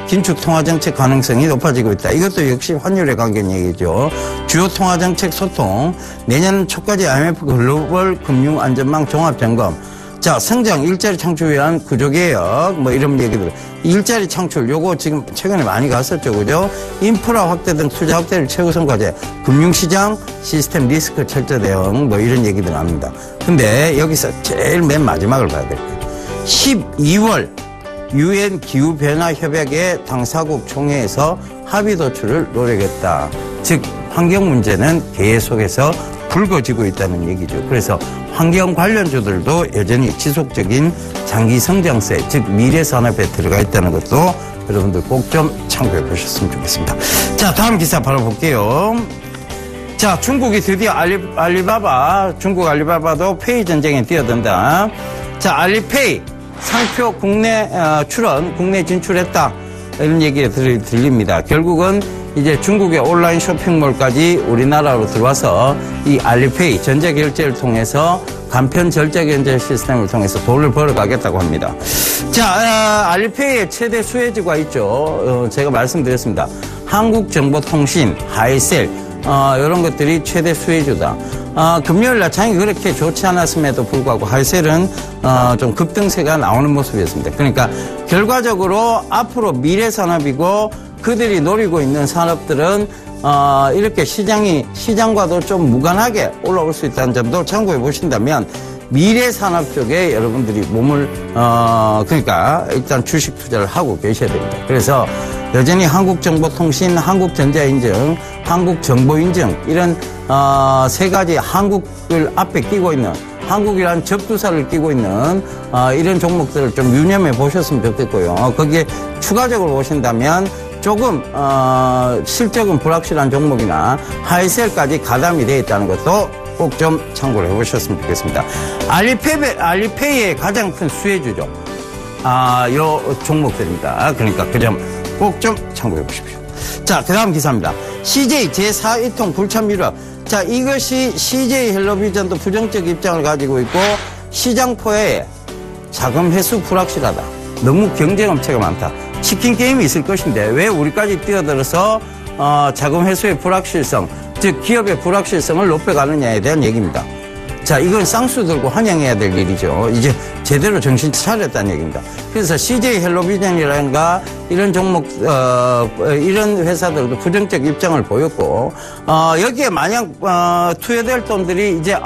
D: 긴축 통화정책 가능성이 높아지고 있다. 이것도 역시 환율에 관계된 얘기죠. 주요 통화정책 소통, 내년 초까지 IMF 글로벌 금융안전망 종합점검. 자, 성장, 일자리 창출 위한 구조개혁, 뭐 이런 얘기들. 일자리 창출, 요거 지금 최근에 많이 갔었죠, 그죠? 인프라 확대 등 투자 확대를 최우선 과제, 금융시장, 시스템 리스크 철저 대응, 뭐 이런 얘기들 합니다. 근데 여기서 제일 맨 마지막을 봐야 될 거예요. 12월 UN 기후변화협약의 당사국 총회에서 합의 도출을 노리겠다. 즉, 환경 문제는 계속해서 불거지고 있다는 얘기죠. 그래서 환경 관련주들도 여전히 지속적인 장기 성장세, 즉 미래 산업에 들어가 있다는 것도 여러분들 꼭 좀 참고해 보셨으면 좋겠습니다. 자, 다음 기사 바로 볼게요. 자, 중국이 드디어 중국 알리바바도 페이 전쟁에 뛰어든다. 자, 알리페이 상표 국내 출원, 국내 진출했다. 이런 얘기가 들립니다. 결국은 이제 중국의 온라인 쇼핑몰까지 우리나라로 들어와서 이 알리페이 전자결제를 통해서 간편 절제 견제 시스템을 통해서 돈을 벌어가겠다고 합니다. 자, 알리페이의 최대 수혜주가 있죠. 제가 말씀드렸습니다. 한국정보통신, 하이셀, 이런 것들이 최대 수혜주다. 금요일 날 장이 그렇게 좋지 않았음에도 불구하고 하이셀은 좀 급등세가 나오는 모습이었습니다. 그러니까 결과적으로 앞으로 미래 산업이고 그들이 노리고 있는 산업들은 이렇게 시장과도 좀 무관하게 올라올 수 있다는 점도 참고해 보신다면 미래 산업 쪽에 여러분들이 몸을 그러니까 일단 주식 투자를 하고 계셔야 됩니다. 그래서 여전히 한국정보통신, 한국전자인증, 한국정보인증 이런 세 가지 한국을 앞에 끼고 있는 한국이라는 접두사를 끼고 있는 이런 종목들을 좀 유념해 보셨으면 좋겠고요. 거기에 추가적으로 보신다면 조금 실적은 불확실한 종목이나 하이셀까지 가담이 되어 있다는 것도 꼭 좀 참고를 해보셨으면 좋겠습니다. 알리페이의 가장 큰 수혜주죠. 요 종목들입니다. 그러니까 그 점 꼭 좀 참고해 보십시오. 자, 그 다음 기사입니다. CJ 제4이통 불참 유력. 자, 이것이 CJ 헬로비전도 부정적 입장을 가지고 있고 시장포에 자금 회수 불확실하다. 너무 경쟁 업체가 많다. 치킨 게임이 있을 것인데 왜 우리까지 뛰어들어서 자금 회수의 불확실성, 즉 기업의 불확실성을 높여가느냐에 대한 얘기입니다. 자, 이건 쌍수 들고 환영해야 될 일이죠. 이제 제대로 정신 차렸다는 얘기입니다. 그래서 CJ 헬로비전이라든가 이런 종목, 이런 회사들도 부정적 입장을 보였고, 여기에 만약, 투여될 돈들이 이제,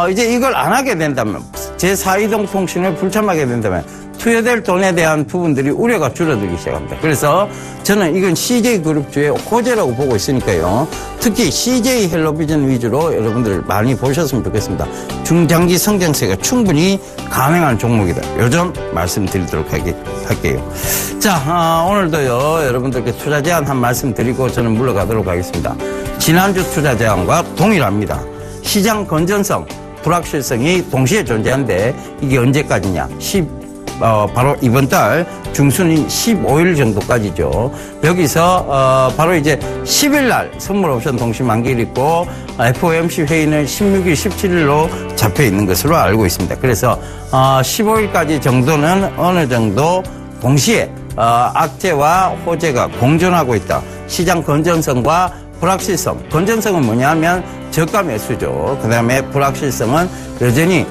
D: 이제 이걸 안 하게 된다면, 제4이동 통신을 불참하게 된다면, 투여될 돈에 대한 부분들이 우려가 줄어들기 시작합니다. 그래서 저는 이건 CJ그룹주의 호재라고 보고 있으니까요. 특히 CJ 헬로비전 위주로 여러분들 많이 보셨으면 좋겠습니다. 중장기 성장세가 충분히 가능한 종목이다. 요점 말씀드리도록 할게요. 자, 오늘도요, 여러분들께 투자 제안 한 말씀 드리고 저는 물러가도록 하겠습니다. 지난주 투자 제안과 동일합니다. 시장 건전성, 불확실성이 동시에 존재하는데 이게 언제까지냐? 바로 이번 달 중순인 15일 정도까지죠. 여기서 바로 이제 10일 날 선물 옵션 동시 만기일 있고 FOMC 회의는 16일, 17일로 잡혀 있는 것으로 알고 있습니다. 그래서 15일까지 정도는 어느 정도 동시에 악재와 호재가 공존하고 있다. 시장 건전성과 불확실성. 건전성은 뭐냐 하면 저가 매수죠. 그 다음에 불확실성은 여전히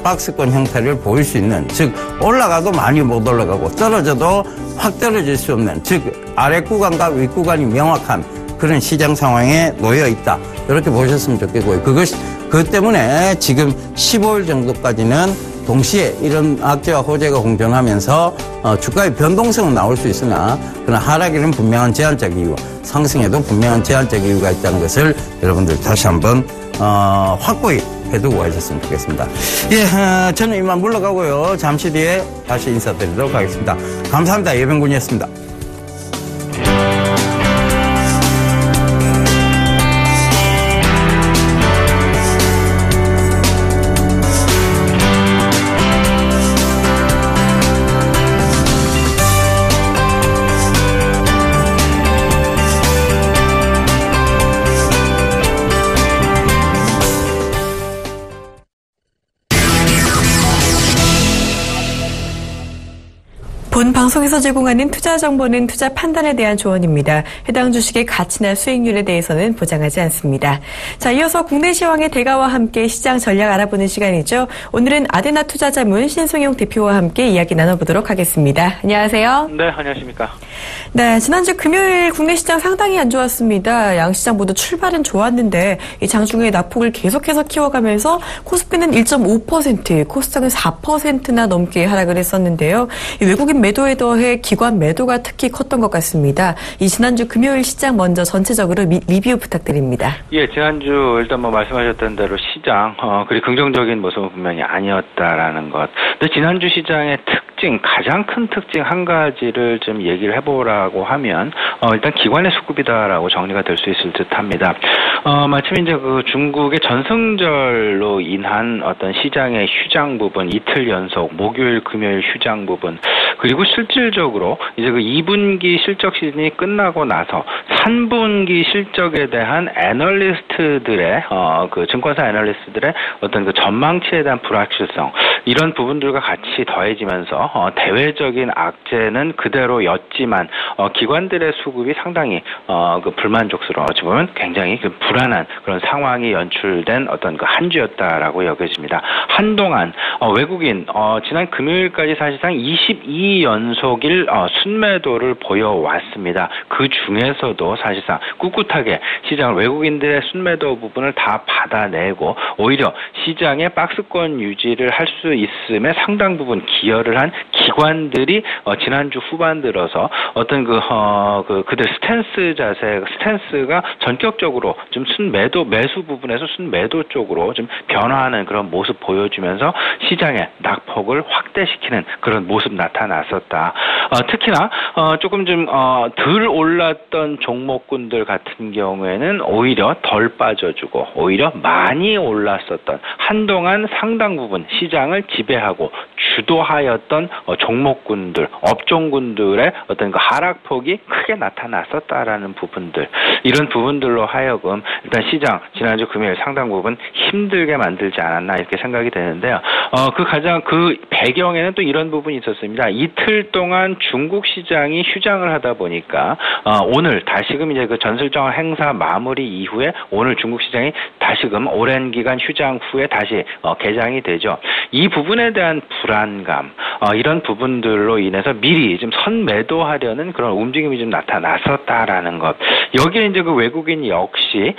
D: 박스권 형태를 보일 수 있는, 즉 올라가도 많이 못 올라가고 떨어져도 확 떨어질 수 없는, 즉 아래 구간과 윗 구간이 명확한 그런 시장 상황에 놓여 있다. 이렇게 보셨으면 좋겠고요. 그것 때문에 지금 15일 정도까지는 동시에 이런 악재와 호재가 공존하면서 주가의 변동성은 나올 수 있으나 그러나 하락에는 분명한 제한적 이유, 상승에도 분명한 제한적 이유가 있다는 것을 여러분들 다시 한번 확고히 해두고 가셨으면 좋겠습니다. 예, 저는 이만 물러가고요. 잠시 뒤에 다시 인사드리도록 하겠습니다. 감사합니다. 예병군이었습니다.
B: 본 방송에서 제공하는 투자 정보는 투자 판단에 대한 조언입니다. 해당 주식의 가치나 수익률에 대해서는 보장하지 않습니다. 자, 이어서 국내 시황의 대가와 함께 시장 전략 알아보는 시간이죠. 오늘은 아데나 투자자문 신송용 대표와 함께 이야기 나눠보도록 하겠습니다. 안녕하세요.
E: 네, 안녕하십니까.
B: 네, 지난주 금요일 국내 시장 상당히 안 좋았습니다. 양시장 모두 출발은 좋았는데 이 장중에 낙폭을 계속해서 키워가면서 코스피는 1.5%, 코스닥은 4%나 넘게 하락을 했었는데요. 이 외국인 매도에 더해 기관 매도가 특히 컸던 것 같습니다. 이 지난주 금요일 시장 먼저 전체적으로 리뷰 부탁드립니다.
E: 예, 지난주 일단 말씀하셨던 대로 시장 그리 긍정적인 모습은 분명히 아니었다라는 것. 근데 지난주 시장의 가장 큰 특징 한 가지를 좀 얘기를 해보라고 하면 일단 기관의 수급이다라고 정리가 될 수 있을 듯합니다. 마침 이제 그 중국의 전승절로 인한 어떤 시장의 휴장 부분, 이틀 연속 목요일, 금요일 휴장 부분, 그리고 실질적으로 이제 그 2분기 실적 시즌이 끝나고 나서 3분기 실적에 대한 애널리스트들의 그 증권사 애널리스트들의 어떤 그 전망치에 대한 불확실성 이런 부분들과 같이 더해지면서 대외적인 악재는 그대로였지만 기관들의 수급이 상당히 그 불만족스러워 어찌 보면 굉장히 그 불안한 그런 상황이 연출된 어떤 그 한 주였다라고 여겨집니다. 한동안 외국인 지난 금요일까지 사실상 22연속일 순매도를 보여왔습니다. 그 중에서도 사실상 꿋꿋하게 시장을 외국인들의 순매도 부분을 다 받아내고 오히려 시장의 박스권 유지를 할 수 있음에 상당 부분 기여를 한 기관들이 지난주 후반 들어서 어떤 그들 스탠스가 전격적으로 좀 매수 부분에서 순매도 쪽으로 좀 변화하는 그런 모습 보여주면서 시장의 낙폭을 확대시키는 그런 모습 나타났었다. 특히나 조금 좀 덜 올랐던 종목군들 같은 경우에는 오히려 덜 빠져주고 오히려 많이 올랐었던 한동안 상당 부분 시장을 지배하고 주도하였던 종목군들, 업종군들의 어떤 그 하락폭이 크게 나타났었다라는 부분들 이런 부분들로 하여금 일단 시장 지난주 금요일 상당 부분 힘들게 만들지 않았나 이렇게 생각이 되는데요. 그 배경에는 또 이런 부분이 있었습니다. 이틀 동안 중국 시장이 휴장을 하다 보니까 오늘 다시금 이제 그 전술정 행사 마무리 이후에 오늘 중국 시장이 다시금 오랜 기간 휴장 후에 다시 개장이 되죠. 이 부분에 대한 불안감 이런 부분들로 인해서 미리 좀 선매도하려는 그런 움직임이 좀 나타났었다라는 것. 여기에 이제 그 외국인 역시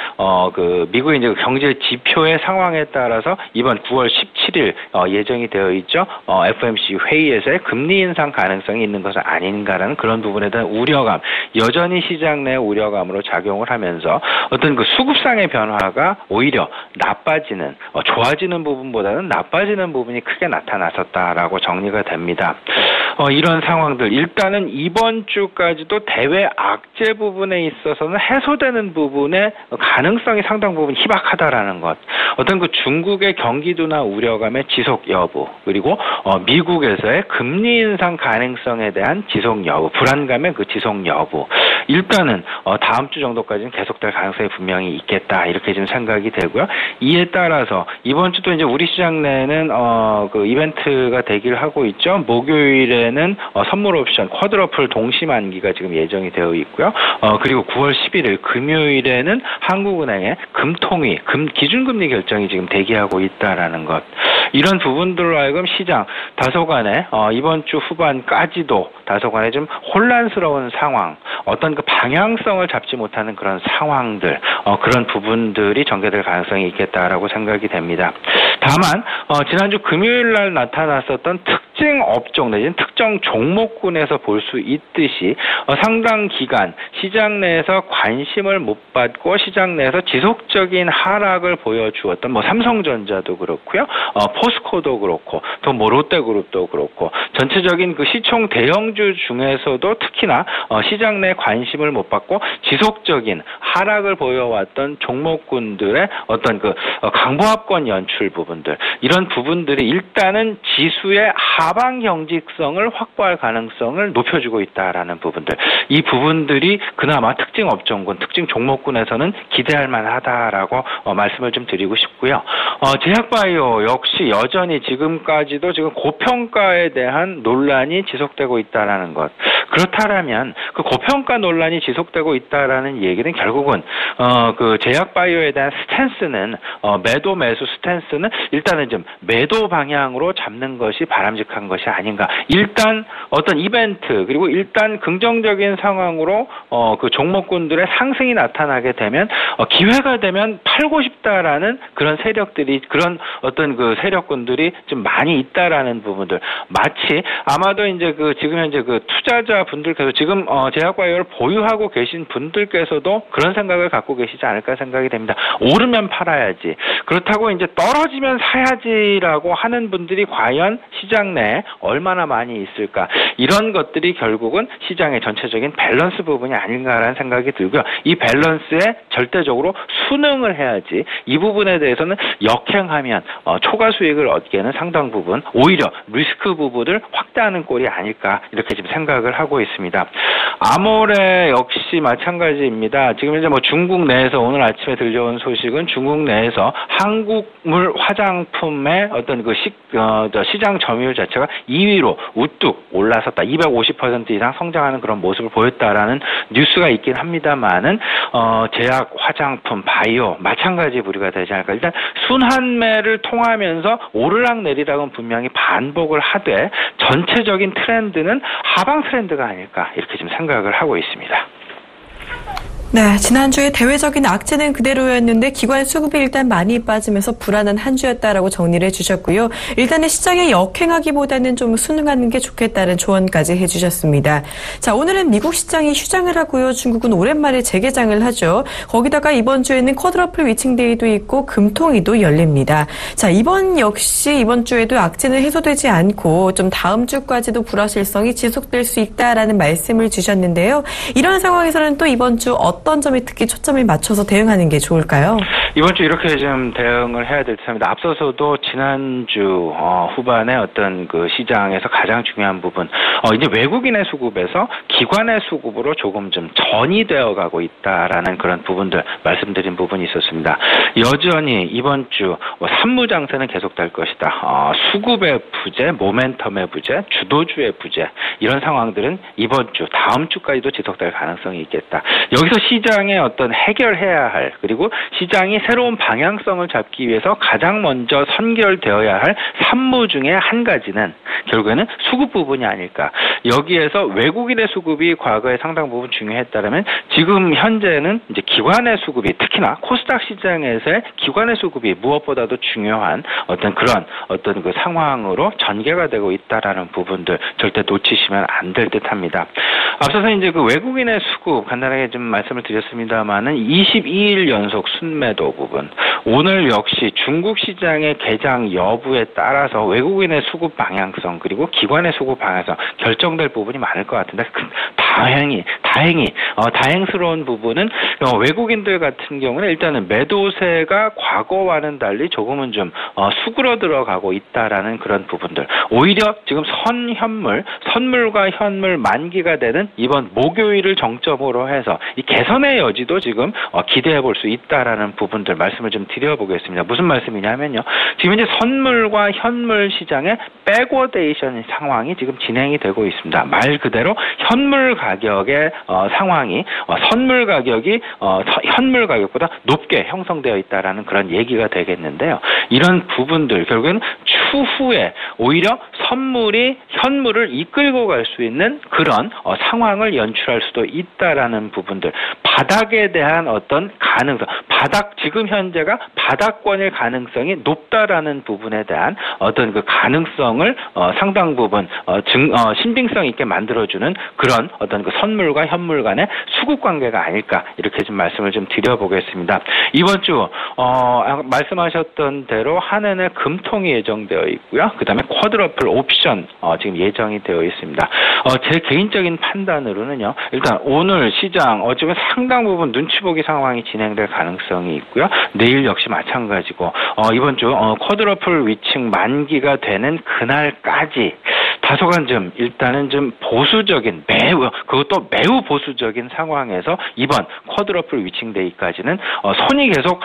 E: 그 미국의 이제 경제 지표의 상황에 따라서 이번 9월 17일 예정이 되어 있죠. FOMC 회의에서의 금리 인상 가능성이 있는 것은 아닌가라는 그런 부분에 대한 우려감, 여전히 시장 내 우려감으로 작용을 하면서 어떤 그 수급상의 변화가 오히려 나빠지는, 좋아지는 부분보다는 나빠지는 부분이 크게 나타났었다라고 정리가 됩니다. 이런 상황들 일단은 이번 주까지도 대외 악재 부분에 있어서는 해소되는 부분의 가능성이 상당 부분 희박하다라는 것. 어떤 그 중국의 경기도나 우려감의 지속 여부 그리고 미국에서의 금리 인상 가능성에 대한 지속 여부, 불안감의 그 지속 여부. 일단은 다음 주 정도까지는 계속될 가능성이 분명히 있겠다 이렇게 지금 생각이 되고요. 이에 따라서 이번 주도 이제 우리 시장 내에는 그 이벤트가 되기를 하고 있죠. 목요일에는 선물 옵션 쿼드러플 동시 만기가 지금 예정이 되어 있고요. 그리고 9월 11일 금요일에는 한국은행의 금통위 기준금리 결정이 지금 대기하고 있다라는 것. 이런 부분들로 하여금 시장 다소간에 이번 주 후반까지도 다소간에 좀 혼란스러운 상황, 어떤 그 방향성을 잡지 못하는 그런 상황들, 그런 부분들이 전개될 가능성이 있겠다라고 생각이 됩니다. 다만 지난주 금요일 날 나타났었던 특징 업종 내지는 특정 종목군에서 볼 수 있듯이 상당 기간 시장 내에서 관심을 못 받고 시장 내에서 지속적인 하락을 보여주었던 삼성전자도 그렇고요, 포스코도 그렇고 또 롯데그룹도 그렇고 전체적인 그 시총 대형주 중에서도 특히나 시장 내 관심을 못 받고 지속적인 하락을 보여왔던 종목군들의 어떤 그 강보합권 연출 부분들 이런 부분들이 일단은 지수의 하방 경직성을 확보할 가능성을 높여주고 있다라는 부분들 이 부분들이 그나마 특징 업종군 특징 종목군에서는 기대할 만하다라고 말씀을 좀 드리고 싶고요. 제약바이오 역시 여전히 지금까지도 지금 고평가에 대한 논란이 지속되고 있다라는 것. 그렇다면 그 고평가 논란이 지속되고 있다라는 얘기는 결국은 그 제약바이오에 대한 스탠스는 매도 매수 스탠스는 일단은 좀 매도 방향으로 잡는 것이 바람직한 것이 아닌가. 일단 어떤 이벤트 그리고 일단 긍정적인 상황으로 그 종목군들의 상승이 나타나게 되면 기회가 되면 팔고 싶다라는 그런 세력들이 그런 어떤 그 세력군들이 좀 많이 있다라는 부분들 마치 아마도 이제 그 지금 현재 그 투자자 분들께서 지금 제약바이오를 보유하고 계신 분들께서도 그런 생각을 갖고 계시지 않을까 생각이 됩니다. 오르면 팔아야지. 그렇다고 이제 떨어지면 사야지라고 하는 분들이 과연 시장 내에 얼마나 많이 있을까? 이런 것들이 결국은 시장의 전체적인 밸런스 부분이 아닌가라는 생각이 들고요. 이 밸런스에 절대적으로 순응을 해야지. 이 부분에 대해서는 역행하면 초과 수익을 얻기에는 상당 부분 오히려 리스크 부분을 확대하는 꼴이 아닐까 이렇게 지금 생각을 하고 있습니다. 아모레 역시 마찬가지입니다. 지금 이제 뭐 중국 내에서 오늘 아침에 들려온 소식은 중국 내에서 한국물 화장품의 어떤 그 시장 점유율 자체가 2위로 우뚝 올라섰다. 250% 이상 성장하는 그런 모습을 보였다라는 뉴스가 있긴 합니다만은 제약, 화장품, 바이오 마찬가지 부류가 되지 않을까. 일단 순환매를 통하면서 오르락내리락은 분명히 반복을 하되 전체적인 트렌드는 하방 트렌드가 아닐까 이렇게 지금 생각을 하고 있습니다.
B: 네, 지난주에 대외적인 악재는 그대로였는데 기관 수급이 일단 많이 빠지면서 불안한 한 주였다라고 정리를 해주셨고요. 일단은 시장에 역행하기보다는 좀 순응하는 게 좋겠다는 조언까지 해주셨습니다. 자, 오늘은 미국 시장이 휴장을 하고요. 중국은 오랜만에 재개장을 하죠. 거기다가 이번 주에는 쿼드러플 위칭데이도 있고 금통위도 열립니다. 자, 이번 주에도 악재는 해소되지 않고 좀 다음 주까지도 불확실성이 지속될 수 있다라는 말씀을 주셨는데요. 이런 상황에서는 또 이번 주 어떤 점에 특히 초점을 맞춰서 대응하는 게 좋을까요?
E: 이번 주 이렇게 좀 대응을 해야 될 듯합니다. 앞서서도 지난주 후반에 어떤 그 시장에서 가장 중요한 부분, 이제 외국인의 수급에서 기관의 수급으로 조금 좀 전이되어 가고 있다라는 그런 부분들 말씀드린 부분이 있었습니다. 여전히 이번 주 산무 장세는 계속될 것이다. 수급의 부재, 모멘텀의 부재, 주도주의 부재 이런 상황들은 이번 주, 다음 주까지도 지속될 가능성이 있겠다. 여기서 시장의 어떤 해결해야 할, 그리고 시장이 새로운 방향성을 잡기 위해서 가장 먼저 선결되어야 할 산무 중에 한 가지는 결국에는 수급 부분이 아닐까. 여기에서 외국인의 수급이 과거에 상당 부분 중요했다면 지금 현재는 이제 기관의 수급이, 특히나 코스닥 시장에서의 기관의 수급이 무엇보다도 중요한 어떤 그런 어떤 그 상황으로 전개가 되고 있다라는 부분들 절대 놓치시면 안 될 듯합니다. 앞서서 이제 그 외국인의 수급 간단하게 좀 말씀을 드렸습니다만은 22일 연속 순매도 부분, 오늘 역시 중국 시장의 개장 여부에 따라서 외국인의 수급 방향성 그리고 기관의 수급 방향성 결정될 부분이 많을 것 같은데, 다행스러운 부분은 외국인들 같은 경우는 일단은 매도세가 과거와는 달리 조금은 좀 수그러 들어가고 있다라는 그런 부분들, 오히려 지금 선물과 현물 만기가 되는 이번 목요일을 정점으로 해서 이 개선의 여지도 지금 기대해 볼 수 있다라는 부분들 말씀을 좀 드려보겠습니다. 무슨 말씀이냐면요, 지금 이제 선물과 현물 시장의 백워데이션 상황이 지금 진행이 되고 있습니다. 말 그대로 현물 가격의 상황이 선물 가격이 현물 가격보다 높게 형성되어 있다라는 그런 얘기가 되겠는데요. 이런 부분들 결국에는 추후에 오히려 선물이 현물을 이끌고 갈 수 있는 그런 상황을 연출할 수도 있다라는 부분들, 바닥에 대한 어떤 가능성, 지금 현재가 바닥권일 가능성이 높다라는 부분에 대한 어떤 그 가능성을 상당 부분 신빙성 있게 만들어주는 그런 어떤 그 선물과 현물 간의 수급 관계가 아닐까 이렇게 좀 말씀을 좀 드려보겠습니다. 이번 주 말씀하셨던 대로 한해의 금통이 예정되어 있고요. 그 다음에 쿼드러플 옵션 지금 예정이 되어 있습니다. 제 개인적인 판단으로는요, 일단 오늘 시장 어쩌면 상당 부분 눈치 보기 상황이 진행될 가능성이 있고요. 내일 역시 마찬가지고 이번 주 쿼드러플 위층 만기가 되는 그날까지 다소간 좀 일단은 좀 보수적인, 그것도 매우 보수적인 상황에서 이번 쿼드러플 위칭데이까지는 손이 계속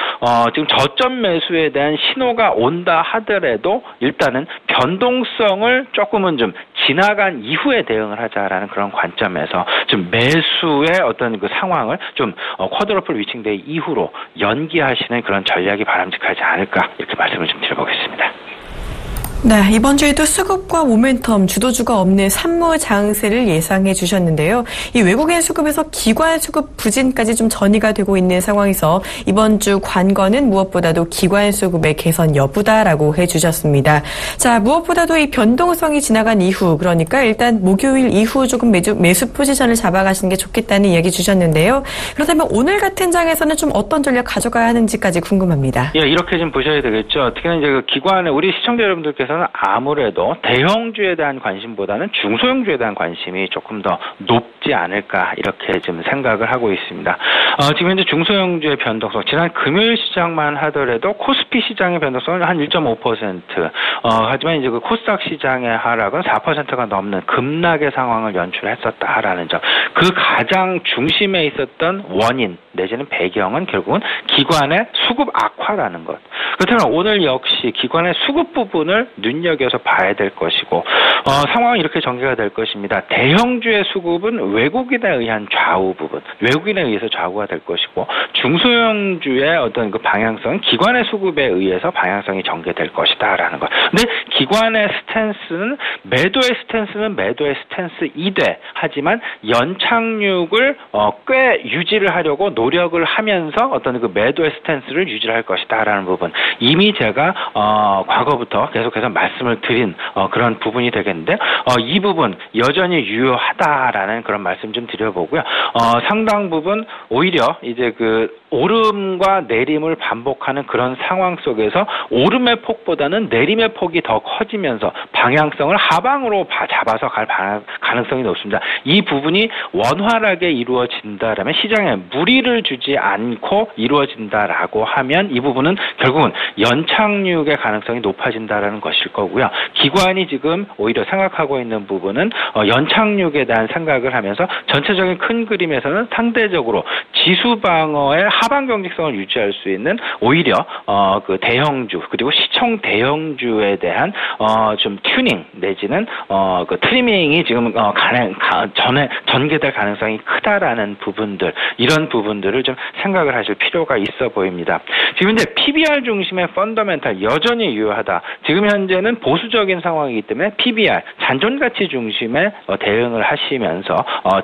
E: 지금 저점 매수에 대한 신호가 온다 하더라도 일단은 변동성을 조금은 좀 지나간 이후에 대응을 하자라는 그런 관점에서 좀 매수의 어떤 그 상황을 좀 쿼드러플 위칭데이 이후로 연기하시는 그런 전략이 바람직하지 않을까 이렇게 말씀을 좀 드려보겠습니다.
B: 네, 이번 주에도 수급과 모멘텀, 주도주가 없는 산무 장세를 예상해 주셨는데요. 이 외국인 수급에서 기관 수급 부진까지 좀 전이가 되고 있는 상황에서 이번 주 관건은 무엇보다도 기관 수급의 개선 여부다라고 해 주셨습니다. 자, 무엇보다도 이 변동성이 지나간 이후, 그러니까 일단 목요일 이후 조금 매수 포지션을 잡아가시는 게 좋겠다는 이야기 주셨는데요. 그렇다면 오늘 같은 장에서는 좀 어떤 전략 가져가야 하는지까지 궁금합니다.
E: 예, 이렇게 좀 보셔야 되겠죠. 특히나 이제 그 기관의 우리 시청자 여러분들께서 아무래도 대형주에 대한 관심보다는 중소형주에 대한 관심이 조금 더 높지 높지 않을까 이렇게 좀 생각을 하고 있습니다. 지금 현재 중소형주의 변동성 지난 금요일 시장만 하더라도 코스피 시장의 변동성은 한 1.5%. 하지만 이제 그 코스닥 시장의 하락은 4%가 넘는 급락의 상황을 연출했었다라는 점. 그 가장 중심에 있었던 원인 내지는 배경은 결국은 기관의 수급 악화라는 것. 그렇다면 오늘 역시 기관의 수급 부분을 눈여겨서 봐야 될 것이고 상황은 이렇게 전개가 될 것입니다. 대형주의 수급은 외국인에 의한 좌우 부분, 외국인에 의해서 좌우가 될 것이고 중소형주의 어떤 그 방향성은 기관의 수급에 의해서 방향성이 전개될 것이다라는 것. 근데 기관의 스탠스는 매도의 스탠스이되 하지만 연착륙을 꽤 유지를 하려고 노력을 하면서 어떤 그 매도의 스탠스를 유지할 것이다라는 부분. 이미 제가 과거부터 계속해서 말씀을 드린 그런 부분이 되겠는데 이 부분 여전히 유효하다라는 그런 말씀 좀 드려보고요. 상당 부분 오히려 이제 그 오름과 내림을 반복하는 그런 상황 속에서 오름의 폭보다는 내림의 폭이 더 커지면서 방향성을 하방으로 잡아서 갈 가능성이 높습니다. 이 부분이 원활하게 이루어진다라면 시장에 무리를 주지 않고 이루어진다라고 하면 이 부분은 결국은 연착륙의 가능성이 높아진다라는 것일 거고요. 기관이 지금 오히려 생각하고 있는 부분은 연착륙에 대한 생각을 하면서 전체적인 큰 그림에서는 상대적으로 지수 방어의 하방 경직성을 유지할 수 있는 오히려 그 대형주 그리고 시총 대형주에 대한 좀 튜닝 내지는 그 트리밍이 지금 전개될 가능성이 크다라는 부분들 이런 부분들을 좀 생각을 하실 필요가 있어 보입니다. 지금 이제 PBR 중심의 펀더멘탈 여전히 유효하다. 지금 현재는 보수적인 상황이기 때문에 PBR 잔존가치 중심의 대응을 하시면서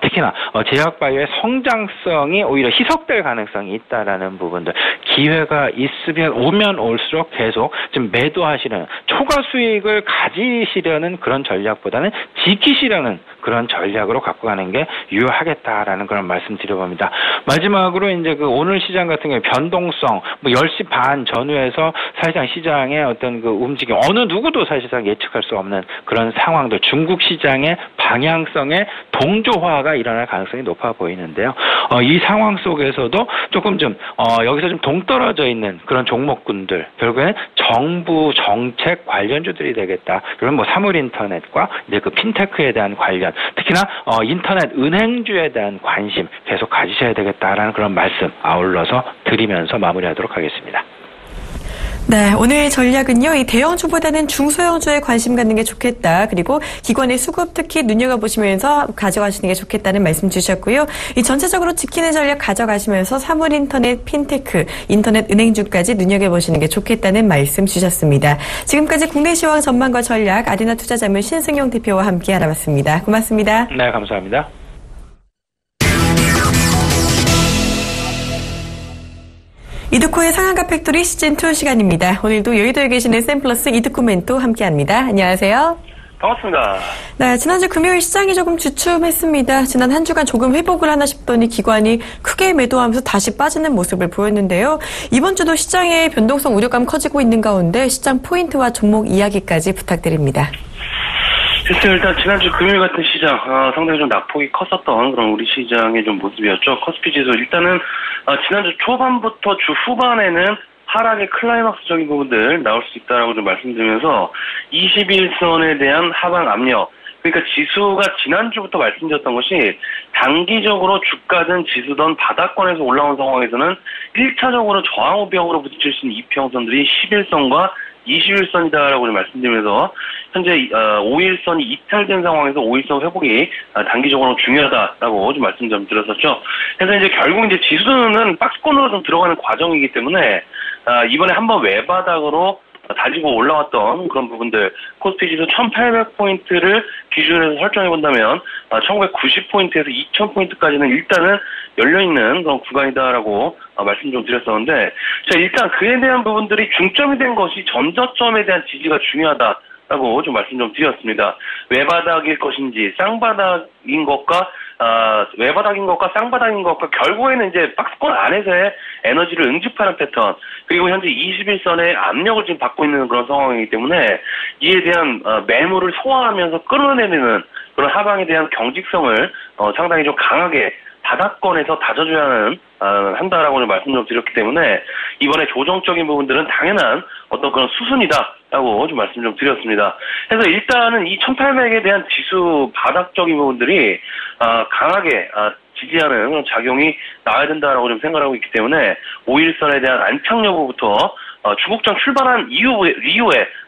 E: 특히나 제약바이오의 성장성이 오히려 희석될 가능성이 있다라는 부분들 기회가 있으면 오면 올수록 계속 좀 매도하시는 초과 수익을 가지시려는 그런 전략보다는 지키시려는 그런 전략으로 갖고 가는 게 유효하겠다라는 그런 말씀 드려봅니다. 마지막으로 이제 그 오늘 시장 같은 경우에 변동성 10시 반 전후에서 사실상 시장의 어떤 그 움직임 어느 누구도 사실상 예측할 수 없는 그런 상황들 중국 시장의 방향성의 동조화가 일어날 가능성이 높아 보이는데요. 이 상황 속에서도 조금 좀 여기서 좀 동떨어져 있는 그런 종목군들 결국엔 정부 정책 관련주들이 되겠다. 그런 뭐 사물인터넷과 이제 그 핀테크에 대한 관련 특히나 인터넷 은행주에 대한 관심 계속 가지셔야 되겠다라는 그런 말씀 아울러서 드리면서 마무리하도록 하겠습니다.
B: 네, 오늘 전략은요. 이 대형주보다는 중소형주에 관심 갖는 게 좋겠다. 그리고 기관의 수급 특히 눈여겨보시면서 가져가시는 게 좋겠다는 말씀 주셨고요. 이 전체적으로 지키는 전략 가져가시면서 사물인터넷, 핀테크, 인터넷 은행주까지 눈여겨보시는 게 좋겠다는 말씀 주셨습니다. 지금까지 국내 시황 전망과 전략 아리나 투자자문 신승용 대표와 함께 알아봤습니다. 고맙습니다.
E: 네, 감사합니다.
B: 이드코의 상한가 팩토리 시즌2 시간입니다. 오늘도 여의도에 계시는 샘플러스 이드코 멘토 함께합니다. 안녕하세요.
F: 반갑습니다.
B: 네, 지난주 금요일 시장이 조금 주춤했습니다. 지난 한 주간 조금 회복을 하나 싶더니 기관이 크게 매도하면서 다시 빠지는 모습을 보였는데요. 이번 주도 시장의 변동성 우려감 커지고 있는 가운데 시장 포인트와 종목 이야기까지 부탁드립니다.
F: 글쎄요, 일단 지난주 금요일 같은 시장 상당히 좀 낙폭이 컸었던 그런 우리 시장의 좀 모습이었죠. 코스피 지수 일단은 지난주 초반부터 주 후반에는 하락의 클라이막스적인 부분들 나올 수 있다라고 좀 말씀드리면서 21선에 대한 하방 압력 그러니까 지수가 지난주부터 말씀드렸던 것이 단기적으로 주가든 지수든 바닥권에서 올라온 상황에서는 1차적으로 저항우벽으로 부딪힐 수 있는 이평선들이 11선과 21선이다라고 좀 말씀드리면서 현재 5일선이 이탈된 상황에서 5일선 회복이 단기적으로 중요하다라고 좀 말씀 좀 드렸었죠. 그래서 이제 결국 이제 지수는 박스권으로 좀 들어가는 과정이기 때문에 이번에 한번 외바닥으로 다지고 올라왔던 그런 부분들 코스피 지수 1800포인트를 기준으로 설정해본다면 1990포인트에서 2000포인트까지는 일단은 열려있는 그런 구간이다라고 말씀 좀 드렸었는데 자 일단 그에 대한 부분들이 중점이 된 것이 전저점에 대한 지지가 중요하다라고 좀 말씀 좀 드렸습니다. 외바닥일 것인지 쌍바닥인 것과 외바닥인 것과 쌍바닥인 것과 결국에는 이제 박스권 안에서의 에너지를 응집하는 패턴, 그리고 현재 21선의 압력을 지금 받고 있는 그런 상황이기 때문에 이에 대한 매물을 소화하면서 끌어내리는 그런 하방에 대한 경직성을 상당히 좀 강하게 바닥권에서 다져줘야 한다라고 말씀 좀 드렸기 때문에 이번에 조정적인 부분들은 당연한 어떤 그런 수순이다라고 좀 말씀 좀 드렸습니다. 그래서 일단은 이 1800에 대한 지수 바닥적인 부분들이 강하게 지지하는 그런 작용이 나와야 된다라고 좀 생각하고 있기 때문에 5일선에 대한 안착 여부부터 중국장 출발한 이후에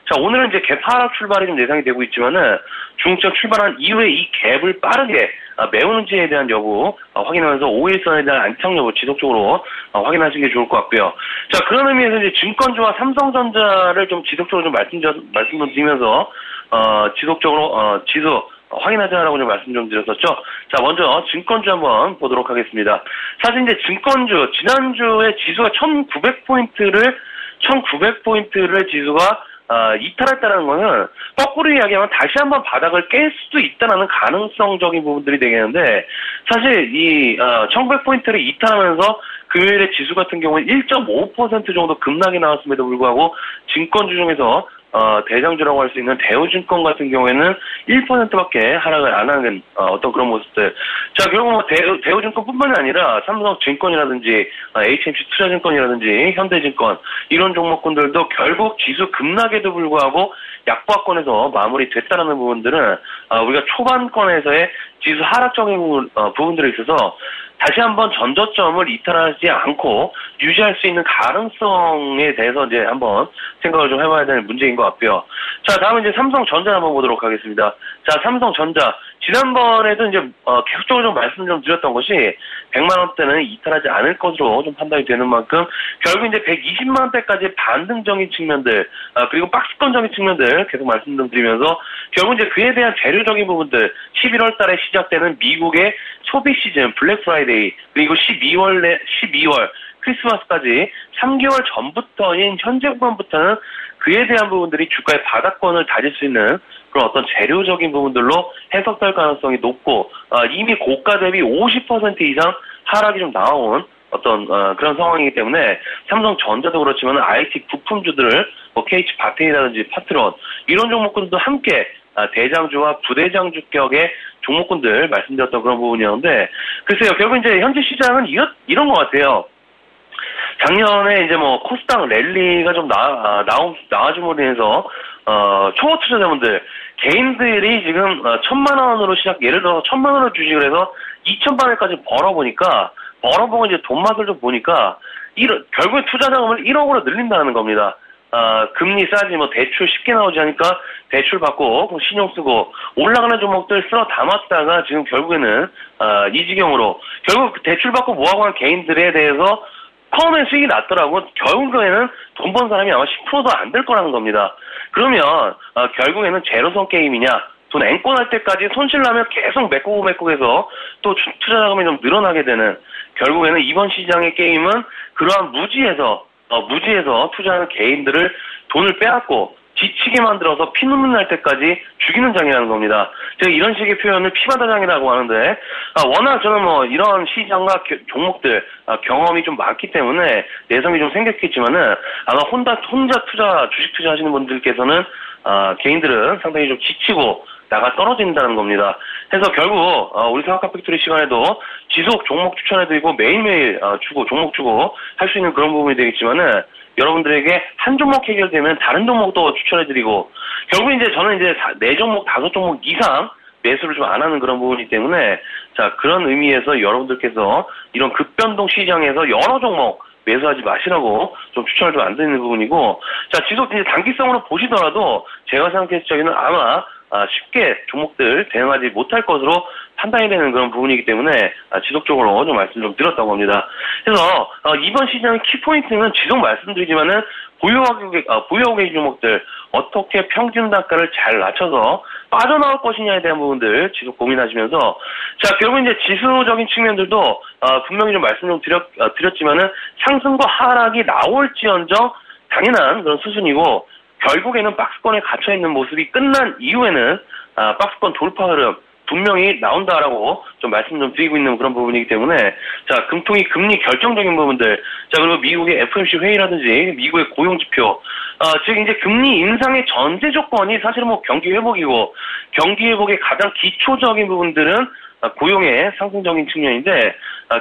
F: 자, 오늘은 이제 갭 하락 출발이 좀 예상이 되고 있지만은 중국장 출발한 이후에 이 갭을 빠르게 메우는지에 대한 여부 확인하면서 5일선에 대한 안착 여부 지속적으로 확인하시는 게 좋을 것 같고요. 자, 그런 의미에서 이제 증권주와 삼성전자를 좀 지속적으로 좀 말씀 좀 드리면서 지속적으로 지수 확인하자라고 좀 말씀 좀 드렸었죠. 자, 먼저 증권주 한번 보도록 하겠습니다. 사실 이제 증권주 지난주에 지수가 1900포인트를 지수가 이탈했다는 거는 거꾸로 이야기하면 다시 한번 바닥을 깰 수도 있다는 가능성적인 부분들이 되겠는데, 사실 이 1900포인트를 이탈하면서 금요일에 지수 같은 경우는 1.5% 정도 급락이 나왔음에도 불구하고 증권주 중에서 대장주라고 할 수 있는 대우증권 같은 경우에는 1%밖에 하락을 안 하는 어떤 그런 모습들. 자, 결국 대우증권뿐만이 아니라 삼성증권이라든지 HMC 투자증권이라든지 현대증권 이런 종목군들도 결국 지수 급락에도 불구하고 약보합권에서 마무리됐다라는 부분들은 우리가 초반권에서의 지수 하락적인 부분들에 있어서 다시 한번 전저점을 이탈하지 않고 유지할 수 있는 가능성에 대해서 이제 한번 생각을 좀 해봐야 되는 문제인 것 같고요. 자, 다음은 이제 삼성전자 한번 보도록 하겠습니다. 자, 삼성전자. 지난번에도 이제 계속적으로 좀 말씀 좀 드렸던 것이 100만 원대는 이탈하지 않을 것으로 좀 판단이 되는 만큼 결국 이제 120만 원대까지 반등적인 측면들 그리고 박스권적인 측면들 계속 말씀 좀 드리면서 결국 이제 그에 대한 재료적인 부분들 11월 달에 시작되는 미국의 소비 시즌 블랙 프라이데이 그리고 12월 크리스마스까지 3개월 전부터인 현재 구간부터는 그에 대한 부분들이 주가의 바닥권을 다질 수 있는 그런 어떤 재료적인 부분들로 해석될 가능성이 높고 이미 고가 대비 50% 이상 하락이 좀 나온 어떤 그런 상황이기 때문에 삼성전자도 그렇지만 IT 부품주들 뭐 KH 바테리라든지 파트론 이런 종목군들도 함께 대장주와 부대장주격의 종목군들 말씀드렸던 그런 부분이었는데 글쎄요 결국 이제 현재 시장은 이런 것 같아요. 작년에 이제 뭐 코스닥 랠리가 좀 나와줌으로 인해서 초보 투자자분들 개인들이 지금 1,000만 원으로 예를 들어서 1,000만 원을 주식을 해서 2,000만 원까지 벌어보고 이제 돈맛을 좀 보니까 결국에 투자 자금을 1억으로 늘린다는 겁니다. 금리 싸지 뭐 대출 쉽게 나오지 않으니까 대출 받고 신용 쓰고 올라가는 종목들 쓸어 담았다가 지금 결국에는 이 지경으로 결국 대출 받고 뭐하고 한 개인들에 대해서 처음엔 수익이 났더라고. 결국에는 돈 번 사람이 아마 10%도 안 될 거라는 겁니다. 그러면 결국에는 제로섬 게임이냐 돈 앵꼬날 때까지 손실 나면 계속 메꾸고 해서 또 투자 자금이 좀 늘어나게 되는 결국에는 이번 시장의 게임은 그러한 무지에서 투자하는 개인들을 돈을 빼앗고 지치게 만들어서 피눈물 날 때까지 죽이는 장이라는 겁니다. 제가 이런 식의 표현을 피바다장이라고 하는데 워낙 저는 뭐 이런 시장과 종목들 경험이 좀 많기 때문에 내성이 좀 생겼겠지만은 아마 혼자 주식 투자하시는 분들께서는 개인들은 상당히 좀 지치고 나가 떨어진다는 겁니다. 그래서 결국 우리 상한가 팩토리 시간에도 지속 종목 추천해드리고 매일매일 종목 주고 할 수 있는 그런 부분이 되겠지만은 여러분들에게 한 종목 해결되면 다른 종목도 추천해드리고 결국 이제 저는 이제 4종목, 5종목 이상 매수를 좀 안 하는 그런 부분이기 때문에 자 그런 의미에서 여러분들께서 이런 급변동 시장에서 여러 종목 매수하지 마시라고 좀 추천을 좀 안 드리는 부분이고 자 지속 이제 단기성으로 보시더라도 제가 생각했을 적에는 아마 쉽게 종목들 대응하지 못할 것으로 판단이 되는 그런 부분이기 때문에 지속적으로 좀 말씀 좀 드렸던 겁니다. 그래서 이번 시장의 키포인트는 지속 말씀드리지만은 보유하고 계신 종목들 어떻게 평균 단가를 잘 낮춰서 빠져나올 것이냐에 대한 부분들 지속 고민하시면서 자 결국 이제 지수적인 측면들도 분명히 좀 말씀 좀 드렸지만은 상승과 하락이 나올지언정 당연한 그런 수순이고 결국에는 박스권에 갇혀있는 모습이 끝난 이후에는 박스권 돌파 흐름 분명히 나온다라고 좀 말씀 좀 드리고 있는 그런 부분이기 때문에 자, 금통위 금리 결정적인 부분들, 자, 그리고 미국의 FOMC 회의라든지 미국의 고용 지표, 즉 이제 금리 인상의 전제 조건이 사실은 뭐 경기 회복이고 경기 회복의 가장 기초적인 부분들은 고용의 상승적인 측면인데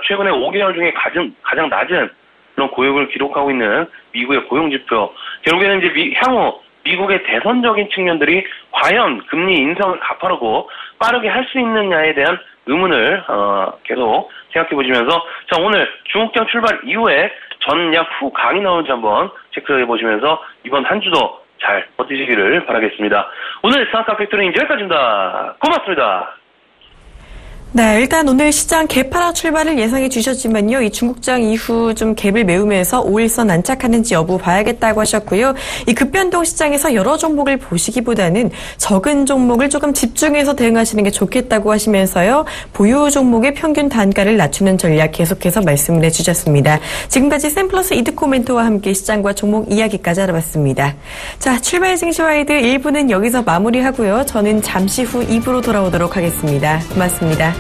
F: 최근에 5개월 중에 가장 낮은 그런 고용을 기록하고 있는 미국의 고용 지표, 결국에는 이제 향후 미국의 대선적인 측면들이 과연 금리 인상을 가파르고 빠르게 할 수 있느냐에 대한 의문을 계속 생각해 보시면서 자, 오늘 중국장 출발 이후에 전약 후 강이 나오는지 한번 체크해 보시면서 이번 한 주도 잘 버티시기를 바라겠습니다. 오늘 상한가 팩토리는 여기까지입니다. 고맙습니다.
B: 네, 일단 오늘 시장 개파락 출발을 예상해 주셨지만요. 이 중국장 이후 좀 갭을 메우면서 5일선 안착하는지 여부 봐야겠다고 하셨고요. 이 급변동 시장에서 여러 종목을 보시기보다는 적은 종목을 조금 집중해서 대응하시는 게 좋겠다고 하시면서요. 보유 종목의 평균 단가를 낮추는 전략 계속해서 말씀을 해주셨습니다. 지금까지 샘플러스 이드코 멘토와 함께 시장과 종목 이야기까지 알아봤습니다. 자, 출발 증시와이드 1부는 여기서 마무리하고요. 저는 잠시 후 2부로 돌아오도록 하겠습니다. 고맙습니다.